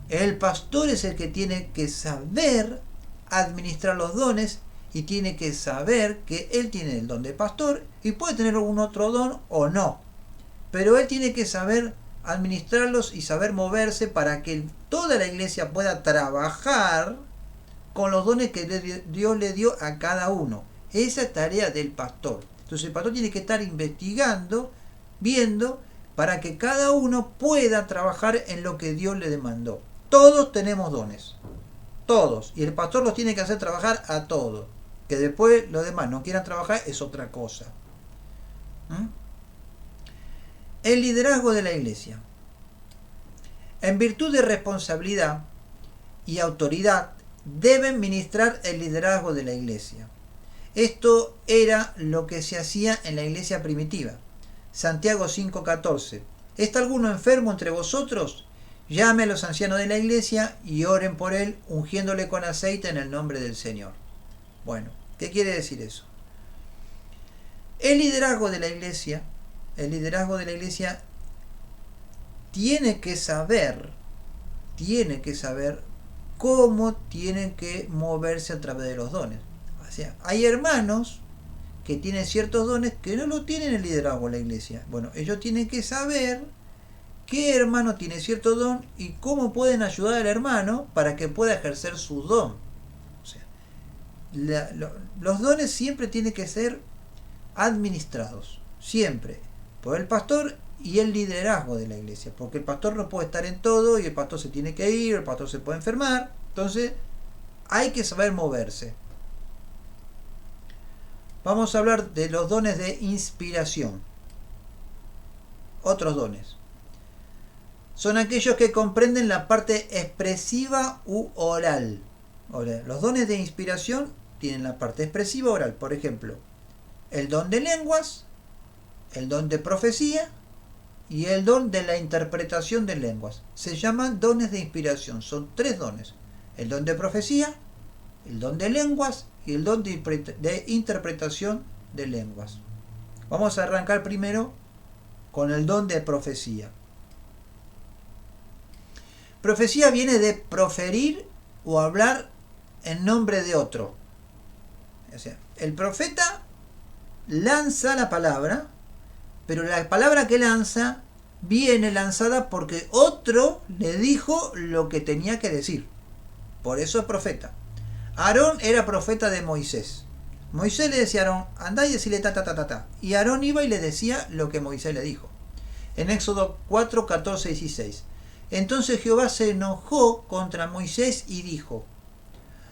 Speaker 1: El pastor es el que tiene que saber administrar los dones y tiene que saber que él tiene el don de pastor y puede tener algún otro don o no. Pero él tiene que saber administrarlos y saber moverse para que toda la iglesia pueda trabajar con los dones que Dios le dio a cada uno. Esa es tarea del pastor. Entonces el pastor tiene que estar investigando, viendo, para que cada uno pueda trabajar en lo que Dios le demandó. Todos tenemos dones. Todos. Y el pastor los tiene que hacer trabajar a todos. Que después los demás no quieran trabajar es otra cosa. El liderazgo de la iglesia. En virtud de responsabilidad y autoridad deben ministrar el liderazgo de la iglesia. Esto era lo que se hacía en la iglesia primitiva. Santiago 5:14. ¿Está alguno enfermo entre vosotros? Llame a los ancianos de la iglesia y oren por él, ungiéndole con aceite en el nombre del Señor. Bueno, ¿qué quiere decir eso? El liderazgo de la iglesia tiene que saber cómo tienen que moverse a través de los dones. O sea, hay hermanos que tienen ciertos dones que no lo tienen el liderazgo de la iglesia. Bueno, ellos tienen que saber qué hermano tiene cierto don y cómo pueden ayudar al hermano para que pueda ejercer su don. O sea, los dones siempre tienen que ser administrados, siempre, por el pastor y el liderazgo de la iglesia, porque el pastor no puede estar en todo y el pastor se tiene que ir, el pastor se puede enfermar, entonces hay que saber moverse. Vamos a hablar de los dones de inspiración. Otros dones son aquellos que comprenden la parte expresiva u oral. Los dones de inspiración tienen la parte expresiva oral, por ejemplo, el don de lenguas, el don de profecía y el don de la interpretación de lenguas. Se llaman dones de inspiración, son 3 dones: el don de profecía, el don de lenguas y el don de interpretación de lenguas. Vamos a arrancar primero con el don de profecía. Profecía viene de proferir o hablar en nombre de otro. O sea, el profeta lanza la palabra, pero la palabra que lanza viene lanzada porque otro le dijo lo que tenía que decir. Por eso es profeta. Aarón era profeta de Moisés. Moisés le decía a Aarón, andá y decile ta, ta, ta, ta, ta. Y Aarón iba y le decía lo que Moisés le dijo. En Éxodo 4, 14 y 16. Entonces Jehová se enojó contra Moisés y dijo,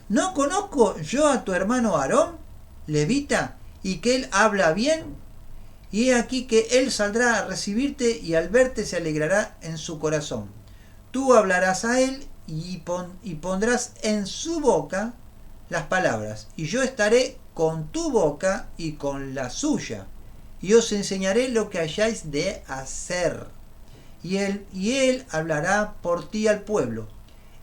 Speaker 1: ¿no conozco yo a tu hermano Aarón, levita, y que él habla bien? Y he aquí que él saldrá a recibirte y al verte se alegrará en su corazón. Tú hablarás a él y pondrás en su boca las palabras, y yo estaré con tu boca y con la suya, y os enseñaré lo que hayáis de hacer. Y él hablará por ti al pueblo.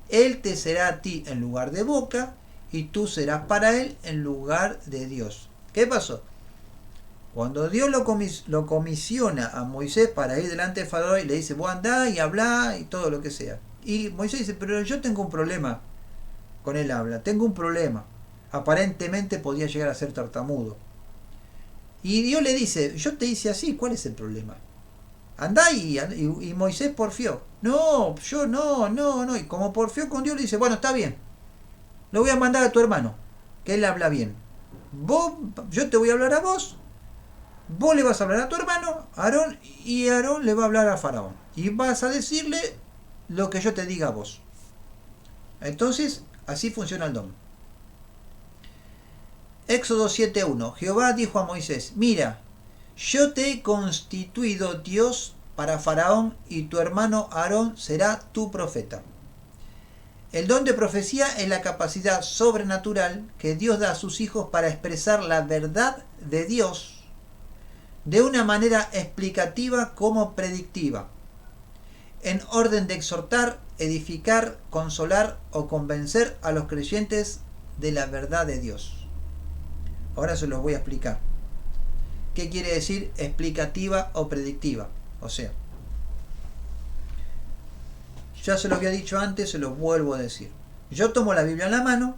Speaker 1: Él te será a ti en lugar de boca, y tú serás para él en lugar de Dios. ¿Qué pasó? Cuando Dios lo comisiona a Moisés para ir delante de Faraón y le dice, vos andá y hablá y todo lo que sea. Y Moisés dice, pero yo tengo un problema con él habla, tengo un problema. Aparentemente podía llegar a ser tartamudo. Y Dios le dice, yo te hice así, ¿cuál es el problema? Andá y Moisés porfió. No, yo no. Y como porfió con Dios le dice, bueno, está bien. Lo voy a mandar a tu hermano, que él habla bien. Yo te voy a hablar a vos. Vos le vas a hablar a tu hermano, Aarón, y Aarón le va a hablar a Faraón. Y vas a decirle lo que yo te diga a vos. Entonces, así funciona el don. Éxodo 7:1. Jehová dijo a Moisés: mira, yo te he constituido Dios para Faraón y tu hermano Aarón será tu profeta. El don de profecía es la capacidad sobrenatural que Dios da a sus hijos para expresar la verdad de Dios de una manera explicativa como predictiva, en orden de exhortar, edificar, consolar o convencer a los creyentes de la verdad de Dios. Ahora se los voy a explicar. ¿Qué quiere decir explicativa o predictiva? O sea, ya se lo había dicho antes, se los vuelvo a decir. Yo tomo la Biblia en la mano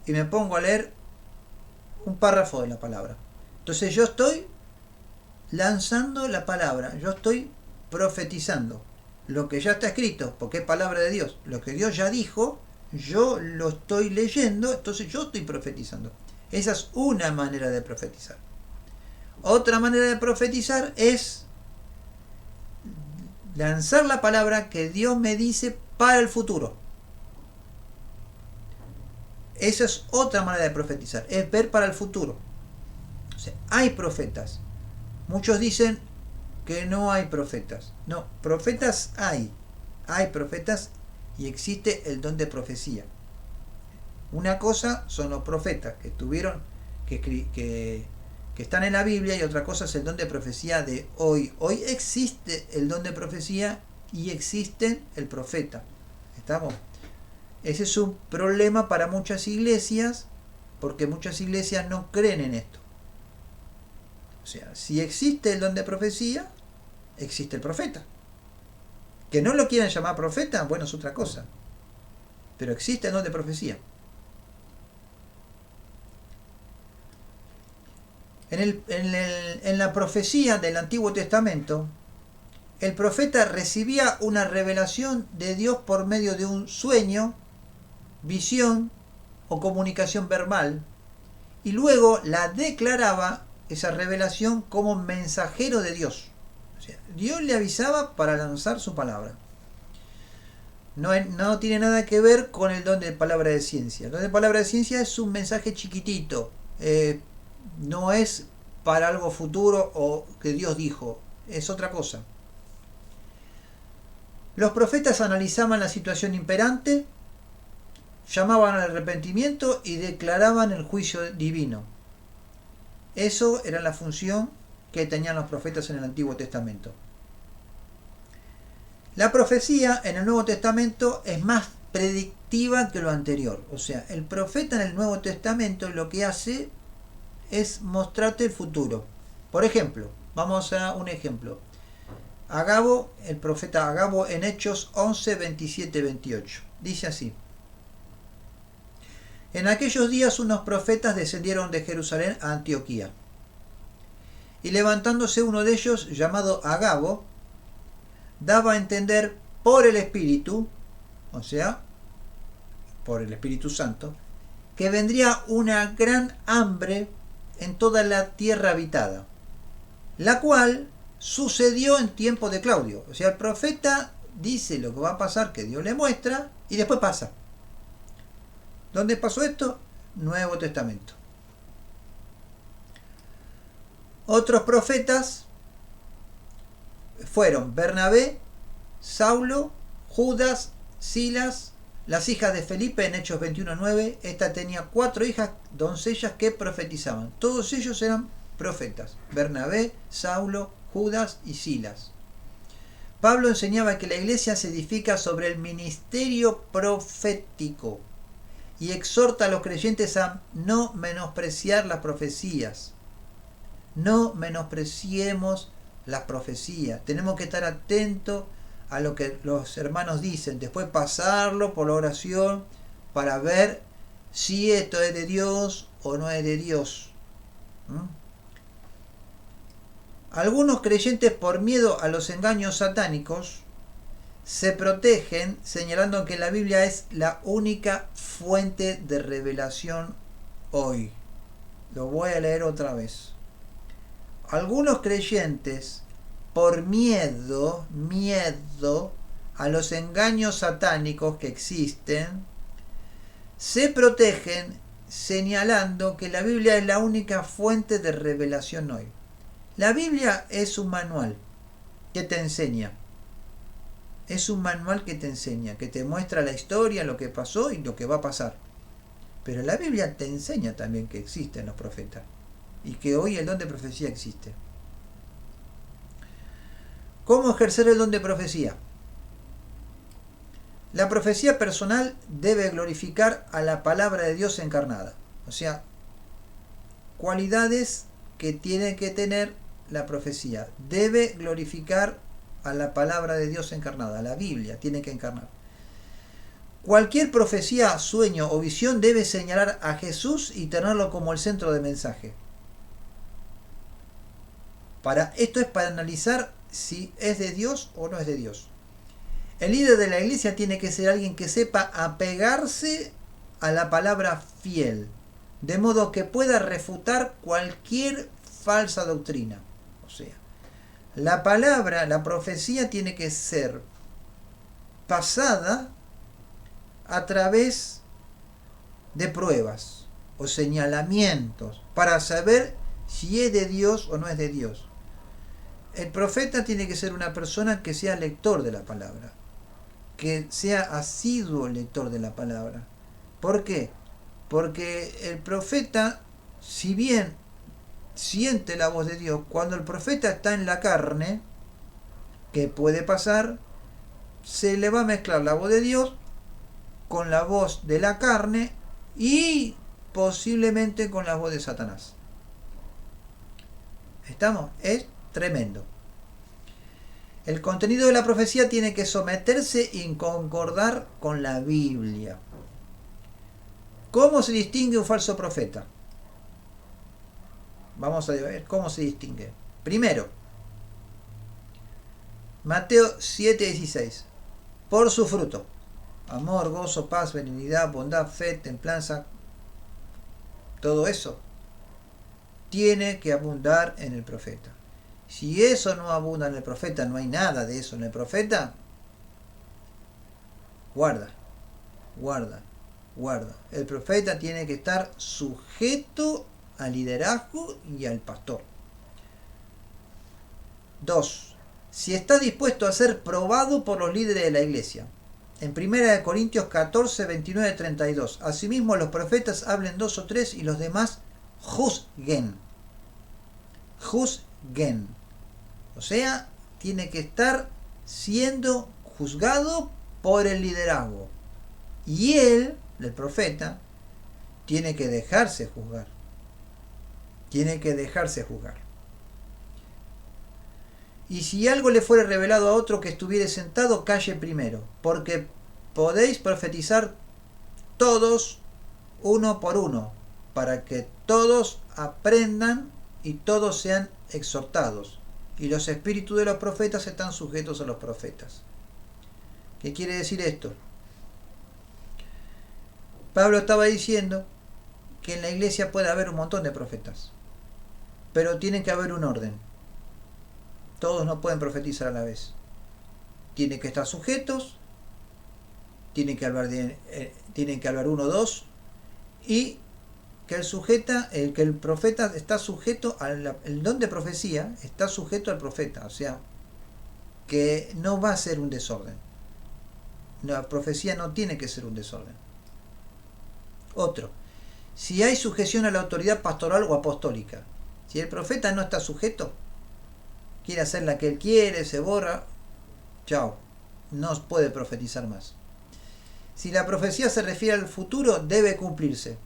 Speaker 1: y me pongo a leer un párrafo de la palabra. Entonces yo estoy lanzando la palabra, yo estoy profetizando lo que ya está escrito, porque es palabra de Dios. Lo que Dios ya dijo, yo lo estoy leyendo, entonces yo estoy profetizando. Esa es una manera de profetizar. Otra manera de profetizar es lanzar la palabra que Dios me dice para el futuro. Esa es otra manera de profetizar, es ver para el futuro. O sea, hay profetas. Muchos dicen que no hay profetas. No, profetas hay. Hay profetas y existe el don de profecía. Una cosa son los profetas que tuvieron, que están en la Biblia, y otra cosa es el don de profecía de hoy. Hoy existe el don de profecía y existe el profeta. ¿Estamos? Ese es un problema para muchas iglesias, porque muchas iglesias no creen en esto. O sea, si existe el don de profecía, existe el profeta. Que no lo quieran llamar profeta, bueno, es otra cosa. Pero existe el don de profecía. En la profecía del Antiguo Testamento, el profeta recibía una revelación de Dios por medio de un sueño, visión o comunicación verbal, y luego la declaraba esa revelación como mensajero de Dios. O sea, Dios le avisaba para lanzar su palabra. No tiene nada que ver con el don de palabra de ciencia. El don de palabra de ciencia es un mensaje chiquitito. No es para algo futuro o que Dios dijo. Es otra cosa. Los profetas analizaban la situación imperante, llamaban al arrepentimiento y declaraban el juicio divino. Eso era la función que tenían los profetas en el Antiguo Testamento. La profecía en el Nuevo Testamento es más predictiva que lo anterior. O sea, el profeta en el Nuevo Testamento lo que hace es mostrarte el futuro. Por ejemplo, vamos a un ejemplo. Agabo, el profeta Agabo en Hechos 11, 27, 28. Dice así: en aquellos días unos profetas descendieron de Jerusalén a Antioquía. Y levantándose uno de ellos, llamado Agabo, daba a entender por el Espíritu, o sea, por el Espíritu Santo, que vendría una gran hambre en toda la tierra habitada, la cual sucedió en tiempo de Claudio. O sea, el profeta dice lo que va a pasar, que Dios le muestra, y después pasa. ¿Dónde pasó esto? Nuevo Testamento. Otros profetas fueron Bernabé, Saulo, Judas, Silas, las hijas de Felipe en Hechos 21:9. Esta tenía 4 hijas doncellas que profetizaban. Todos ellos eran profetas. Bernabé, Saulo, Judas y Silas. Pablo enseñaba que la iglesia se edifica sobre el ministerio profético y exhorta a los creyentes a no menospreciar las profecías. No menospreciemos las profecías. Tenemos que estar atentos a lo que los hermanos dicen, después pasarlo por la oración para ver si esto es de Dios o no es de Dios. Algunos creyentes, por miedo a los engaños satánicos, se protegen señalando que la Biblia es la única fuente de revelación hoy. Lo voy a leer otra vez. Algunos creyentes, por miedo a los engaños satánicos que existen, se protegen señalando que la Biblia es la única fuente de revelación hoy. La Biblia es un manual que te enseña. Es un manual que te enseña, que te muestra la historia, lo que pasó y lo que va a pasar. Pero la Biblia te enseña también que existen los profetas y que hoy el don de profecía existe. ¿Cómo ejercer el don de profecía? La profecía personal debe glorificar a la palabra de Dios encarnada. O sea, cualidades que tiene que tener la profecía. Debe glorificar a la palabra de Dios encarnada. La Biblia tiene que encarnar. Cualquier profecía, sueño o visión debe señalar a Jesús y tenerlo como el centro de mensaje. Esto es para analizar si es de Dios o no es de Dios. El líder de la iglesia tiene que ser alguien que sepa apegarse a la palabra fiel, de modo que pueda refutar cualquier falsa doctrina. O sea, la palabra, la profecía tiene que ser pasada a través de pruebas o señalamientos para saber si es de Dios o no es de Dios. El profeta tiene que ser una persona que sea lector de la palabra, que sea asiduo lector de la palabra. ¿Por qué? Porque el profeta, si bien siente la voz de Dios, cuando el profeta está en la carne, ¿qué puede pasar? Se le va a mezclar la voz de Dios con la voz de la carne y posiblemente con la voz de Satanás. ¿Estamos? Es tremendo. El contenido de la profecía tiene que someterse y concordar con la Biblia. ¿Cómo se distingue un falso profeta? Vamos a ver cómo se distingue. Primero, Mateo 7:16. Por su fruto. Amor, gozo, paz, benignidad, bondad, fe, templanza. Todo eso tiene que abundar en el profeta. Si eso no abunda en el profeta, no hay nada de eso en el profeta, guarda. El profeta tiene que estar sujeto al liderazgo y al pastor. 2. Si está dispuesto a ser probado por los líderes de la iglesia. En 1 Corintios 14, 29, 32. Asimismo, los profetas hablen 2 o 3 y los demás juzguen. O sea, tiene que estar siendo juzgado por el liderazgo. Y él, el profeta, tiene que dejarse juzgar. Y si algo le fuere revelado a otro que estuviere sentado, calle primero, porque podéis profetizar todos uno por uno, para que todos aprendan y todos sean exhortados. Y los espíritus de los profetas están sujetos a los profetas. ¿Qué quiere decir esto? Pablo estaba diciendo que en la iglesia puede haber un montón de profetas, pero tiene que haber un orden. Todos no pueden profetizar a la vez. Tienen que estar sujetos, tienen que hablar uno o dos, y que el profeta está sujeto el don de profecía está sujeto al profeta, o sea, que no va a ser un desorden. La profecía no tiene que ser un desorden. Otro, si hay sujeción a la autoridad pastoral o apostólica, si el profeta no está sujeto, quiere hacer la que él quiere, se borra, chao, no puede profetizar más. Si la profecía se refiere al futuro, debe cumplirse.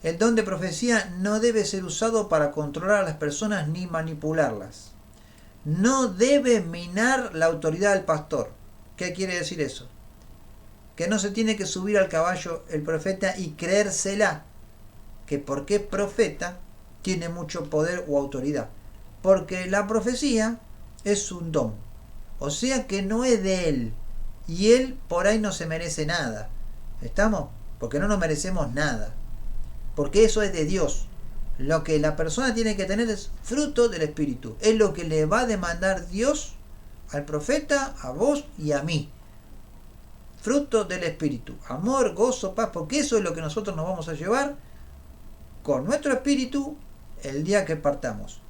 Speaker 1: El don de profecía no debe ser usado para controlar a las personas ni manipularlas. No debe minar la autoridad del pastor. ¿Qué quiere decir eso? Que no se tiene que subir al caballo el profeta y creérsela, que porque es profeta tiene mucho poder o autoridad. Porque la profecía es un don. O sea que no es de él. Y él por ahí no se merece nada. ¿Estamos? Porque no nos merecemos nada. Porque eso es de Dios. Lo que la persona tiene que tener es fruto del Espíritu. Es lo que le va a demandar Dios al profeta, a vos y a mí. Fruto del Espíritu. Amor, gozo, paz. Porque eso es lo que nosotros nos vamos a llevar con nuestro espíritu el día que partamos.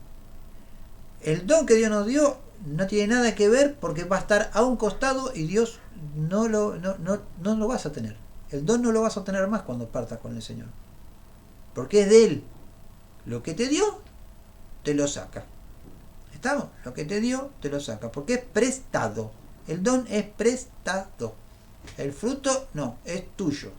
Speaker 1: El don que Dios nos dio no tiene nada que ver porque va a estar a un costado y Dios no lo vas a tener. El don no lo vas a tener más cuando partas con el Señor. Porque es de Él. Lo que te dio, te lo saca. ¿Estamos? Lo que te dio, te lo saca. Porque es prestado. El don es prestado. El fruto no, es tuyo.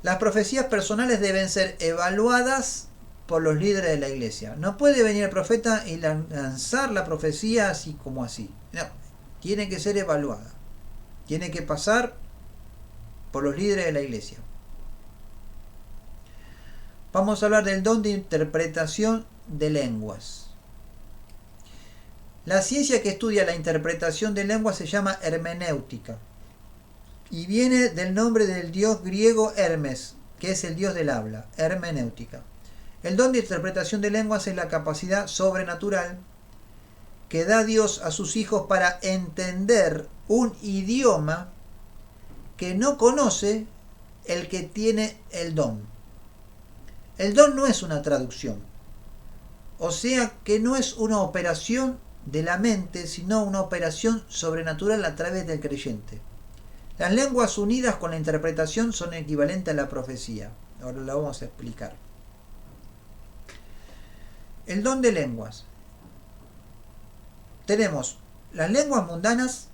Speaker 1: Las profecías personales deben ser evaluadas por los líderes de la iglesia. No puede venir el profeta y lanzar la profecía así como así. No, tiene que ser evaluada. Tiene que pasar por los líderes de la iglesia. Vamos a hablar del don de interpretación de lenguas. La ciencia que estudia la interpretación de lenguas se llama hermenéutica y viene del nombre del dios griego Hermes, que es el dios del habla, hermenéutica. El don de interpretación de lenguas es la capacidad sobrenatural que da Dios a sus hijos para entender un idioma que no conoce el que tiene el don. El don no es una traducción, o sea que no es una operación de la mente, sino una operación sobrenatural a través del creyente. Las lenguas unidas con la interpretación son equivalentes a la profecía. Ahora lo vamos a explicar. El don de lenguas. Tenemos las lenguas mundanas,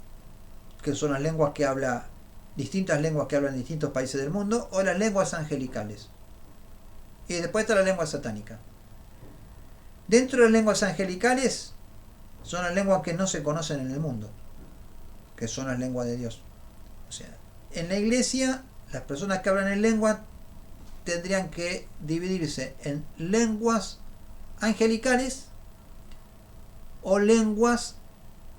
Speaker 1: que son las lenguas que habla, distintas lenguas que hablan en distintos países del mundo, o las lenguas angelicales. Y después está la lengua satánica. Dentro de las lenguas angelicales son las lenguas que no se conocen en el mundo, que son las lenguas de Dios. O sea, en la iglesia, las personas que hablan en lengua tendrían que dividirse en lenguas angelicales o lenguas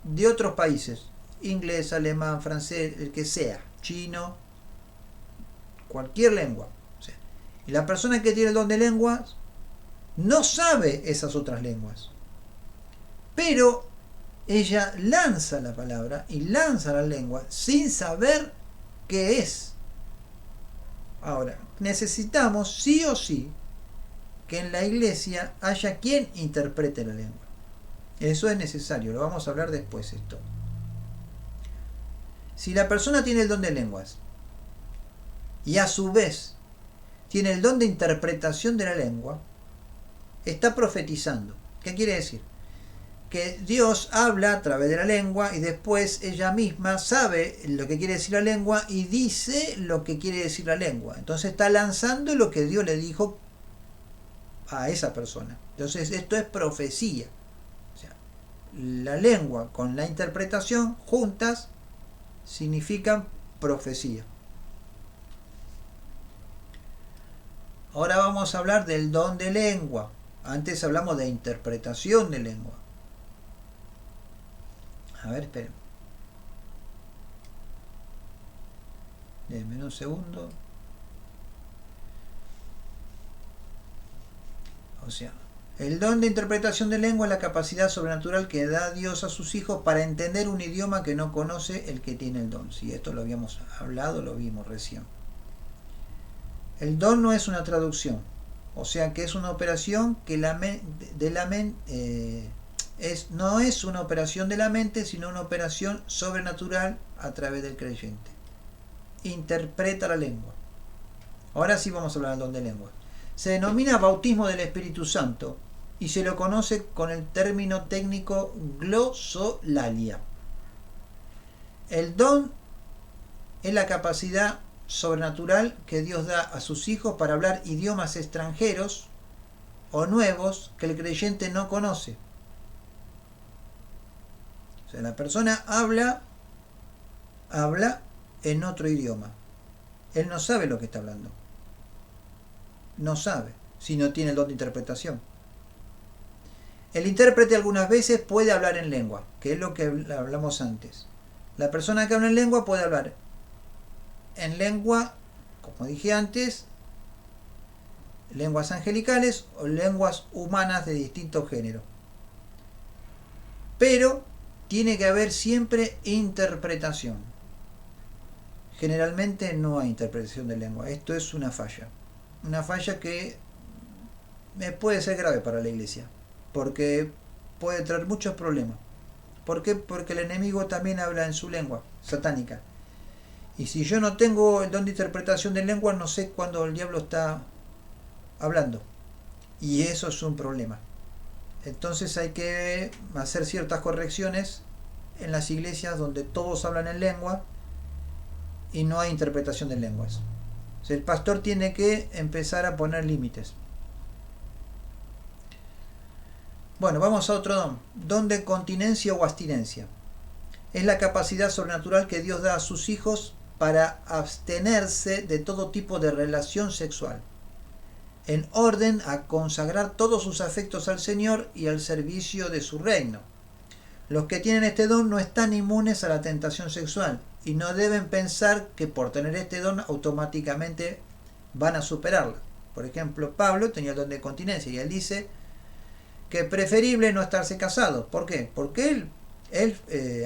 Speaker 1: de otros países, inglés, alemán, francés, el que sea, chino, cualquier lengua. O sea, y la persona que tiene el don de lenguas no sabe esas otras lenguas, pero ella lanza la palabra y lanza la lengua sin saber qué es. Ahora, necesitamos sí o sí que en la iglesia haya quien interprete la lengua. Eso es necesario, lo vamos a hablar después esto. Si la persona tiene el don de lenguas y a su vez tiene el don de interpretación de la lengua, está profetizando. ¿Qué quiere decir? Que Dios habla a través de la lengua y después ella misma sabe lo que quiere decir la lengua y dice lo que quiere decir la lengua. Entonces está lanzando lo que Dios le dijo a esa persona. Entonces esto es profecía. O sea, la lengua con la interpretación juntas significan profecía. Ahora vamos a hablar del don de lengua. Antes hablamos de interpretación de lengua. A ver, esperen. Denme un segundo. O sea, el don de interpretación de lengua es la capacidad sobrenatural que da Dios a sus hijos para entender un idioma que no conoce el que tiene el don. Si esto lo habíamos hablado, lo vimos recién. El don no es una traducción, o sea que es una operación que no es una operación de la mente, sino una operación sobrenatural a través del creyente. Interpreta la lengua. Ahora sí vamos a hablar del don de lengua. Se denomina bautismo del Espíritu Santo y se lo conoce con el término técnico glosolalia. El don es la capacidad sobrenatural que Dios da a sus hijos para hablar idiomas extranjeros o nuevos que el creyente no conoce. O sea, la persona habla en otro idioma. Él no sabe lo que está hablando. No sabe, si no tiene el don de interpretación. El intérprete algunas veces puede hablar en lengua, que es lo que hablamos antes. La persona que habla en lengua puede hablar en lengua, como dije antes, lenguas angelicales o lenguas humanas de distinto género. Pero tiene que haber siempre interpretación. generalmente no hay interpretación de lengua. Esto es una falla que puede ser grave para la iglesia, porque puede traer muchos problemas. ¿Por qué? Porque el enemigo también habla en su lengua satánica. Y si yo no tengo el don de interpretación de lengua, no sé cuándo el diablo está hablando. Y eso es un problema. Entonces hay que hacer ciertas correcciones en las iglesias donde todos hablan en lengua y no hay interpretación de lenguas. O sea, el pastor tiene que empezar a poner límites. Bueno, vamos a otro don. Don de continencia o abstinencia. Es la capacidad sobrenatural que Dios da a sus hijos para abstenerse de todo tipo de relación sexual, en orden a consagrar todos sus afectos al Señor y al servicio de su reino. Los que tienen este don no están inmunes a la tentación sexual y no deben pensar que por tener este don automáticamente van a superarla. Por ejemplo, Pablo tenía el don de continencia y él dice que es preferible no estarse casado. ¿Por qué? Porque él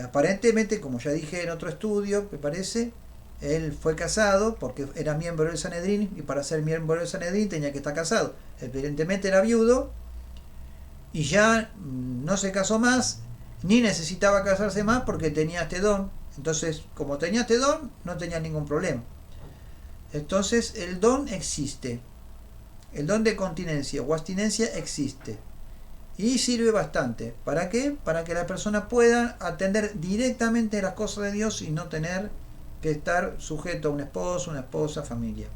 Speaker 1: aparentemente, como ya dije en otro estudio, me parece, él fue casado porque era miembro del Sanedrín y para ser miembro del Sanedrín tenía que estar casado. Evidentemente era viudo y ya no se casó más ni necesitaba casarse más porque tenía este don. Entonces, como tenía este don, no tenía ningún problema. Entonces, el don existe. El don de continencia o abstinencia existe. Y sirve bastante. ¿Para qué? Para que la persona pueda atender directamente las cosas de Dios y no tener que estar sujeto a un esposo, una esposa, familia.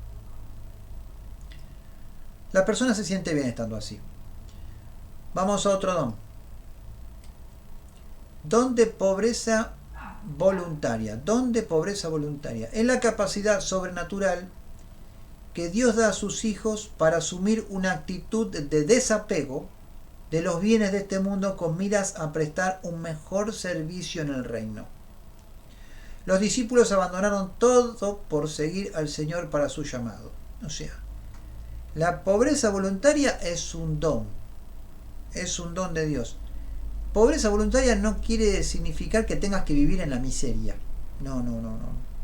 Speaker 1: La persona se siente bien estando así. Vamos a otro don. Don de pobreza voluntaria. Don de pobreza voluntaria. Es la capacidad sobrenatural que Dios da a sus hijos para asumir una actitud de desapego de los bienes de este mundo con miras a prestar un mejor servicio en el reino. Los discípulos abandonaron todo por seguir al Señor para su llamado. O sea, la pobreza voluntaria es un don de Dios. Pobreza voluntaria no quiere significar que tengas que vivir en la miseria. No.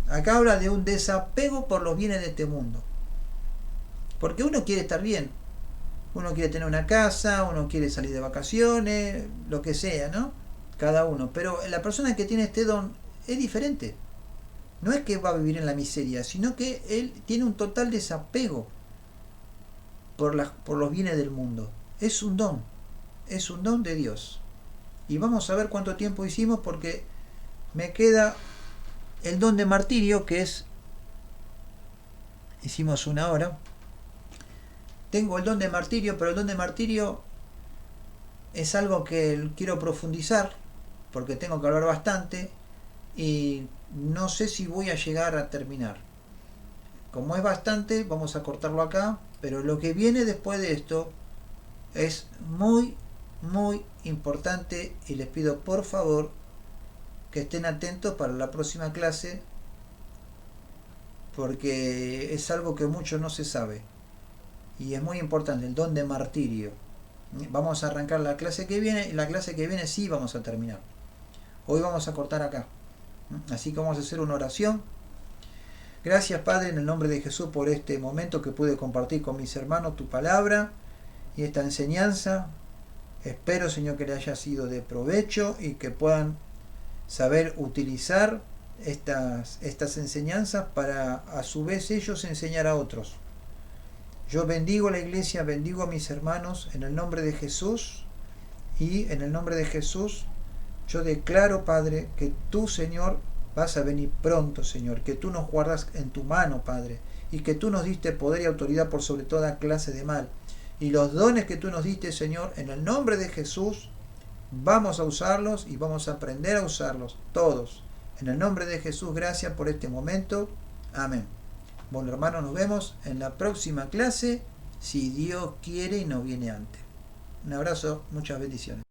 Speaker 1: Acá habla de un desapego por los bienes de este mundo. Porque uno quiere estar bien. Uno quiere tener una casa, uno quiere salir de vacaciones, lo que sea, ¿no? Cada uno. Pero la persona que tiene este don es diferente. No es que va a vivir en la miseria, sino que él tiene un total desapego por los bienes del mundo. Es un don de Dios. Y vamos a ver cuánto tiempo hicimos porque me queda el don de martirio, que es... Hicimos 1 hora. Tengo el don de martirio, pero el don de martirio es algo que quiero profundizar porque tengo que hablar bastante y no sé si voy a llegar a terminar. Como es bastante, vamos a cortarlo acá, pero lo que viene después de esto es muy importante y les pido por favor que estén atentos para la próxima clase porque es algo que mucho no se sabe y es muy importante, el don de martirio. Vamos a arrancar la clase que viene y la clase que viene sí vamos a terminar. Hoy vamos a cortar acá, así que vamos a hacer una oración. Gracias, Padre, en el nombre de Jesús por este momento que pude compartir con mis hermanos tu palabra y esta enseñanza. Espero, Señor, que le haya sido de provecho y que puedan saber utilizar estas enseñanzas para a su vez ellos enseñar a otros. Yo bendigo a la iglesia, bendigo a mis hermanos en el nombre de Jesús y en el nombre de Jesús yo declaro, Padre, que tú, Señor, vas a venir pronto, Señor, que tú nos guardas en tu mano, Padre, y que tú nos diste poder y autoridad por sobre toda clase de mal. Y los dones que tú nos diste, Señor, en el nombre de Jesús, vamos a usarlos y vamos a aprender a usarlos todos. En el nombre de Jesús, gracias por este momento. Amén. Bueno, hermanos, nos vemos en la próxima clase, si Dios quiere y no viene antes. Un abrazo, muchas bendiciones.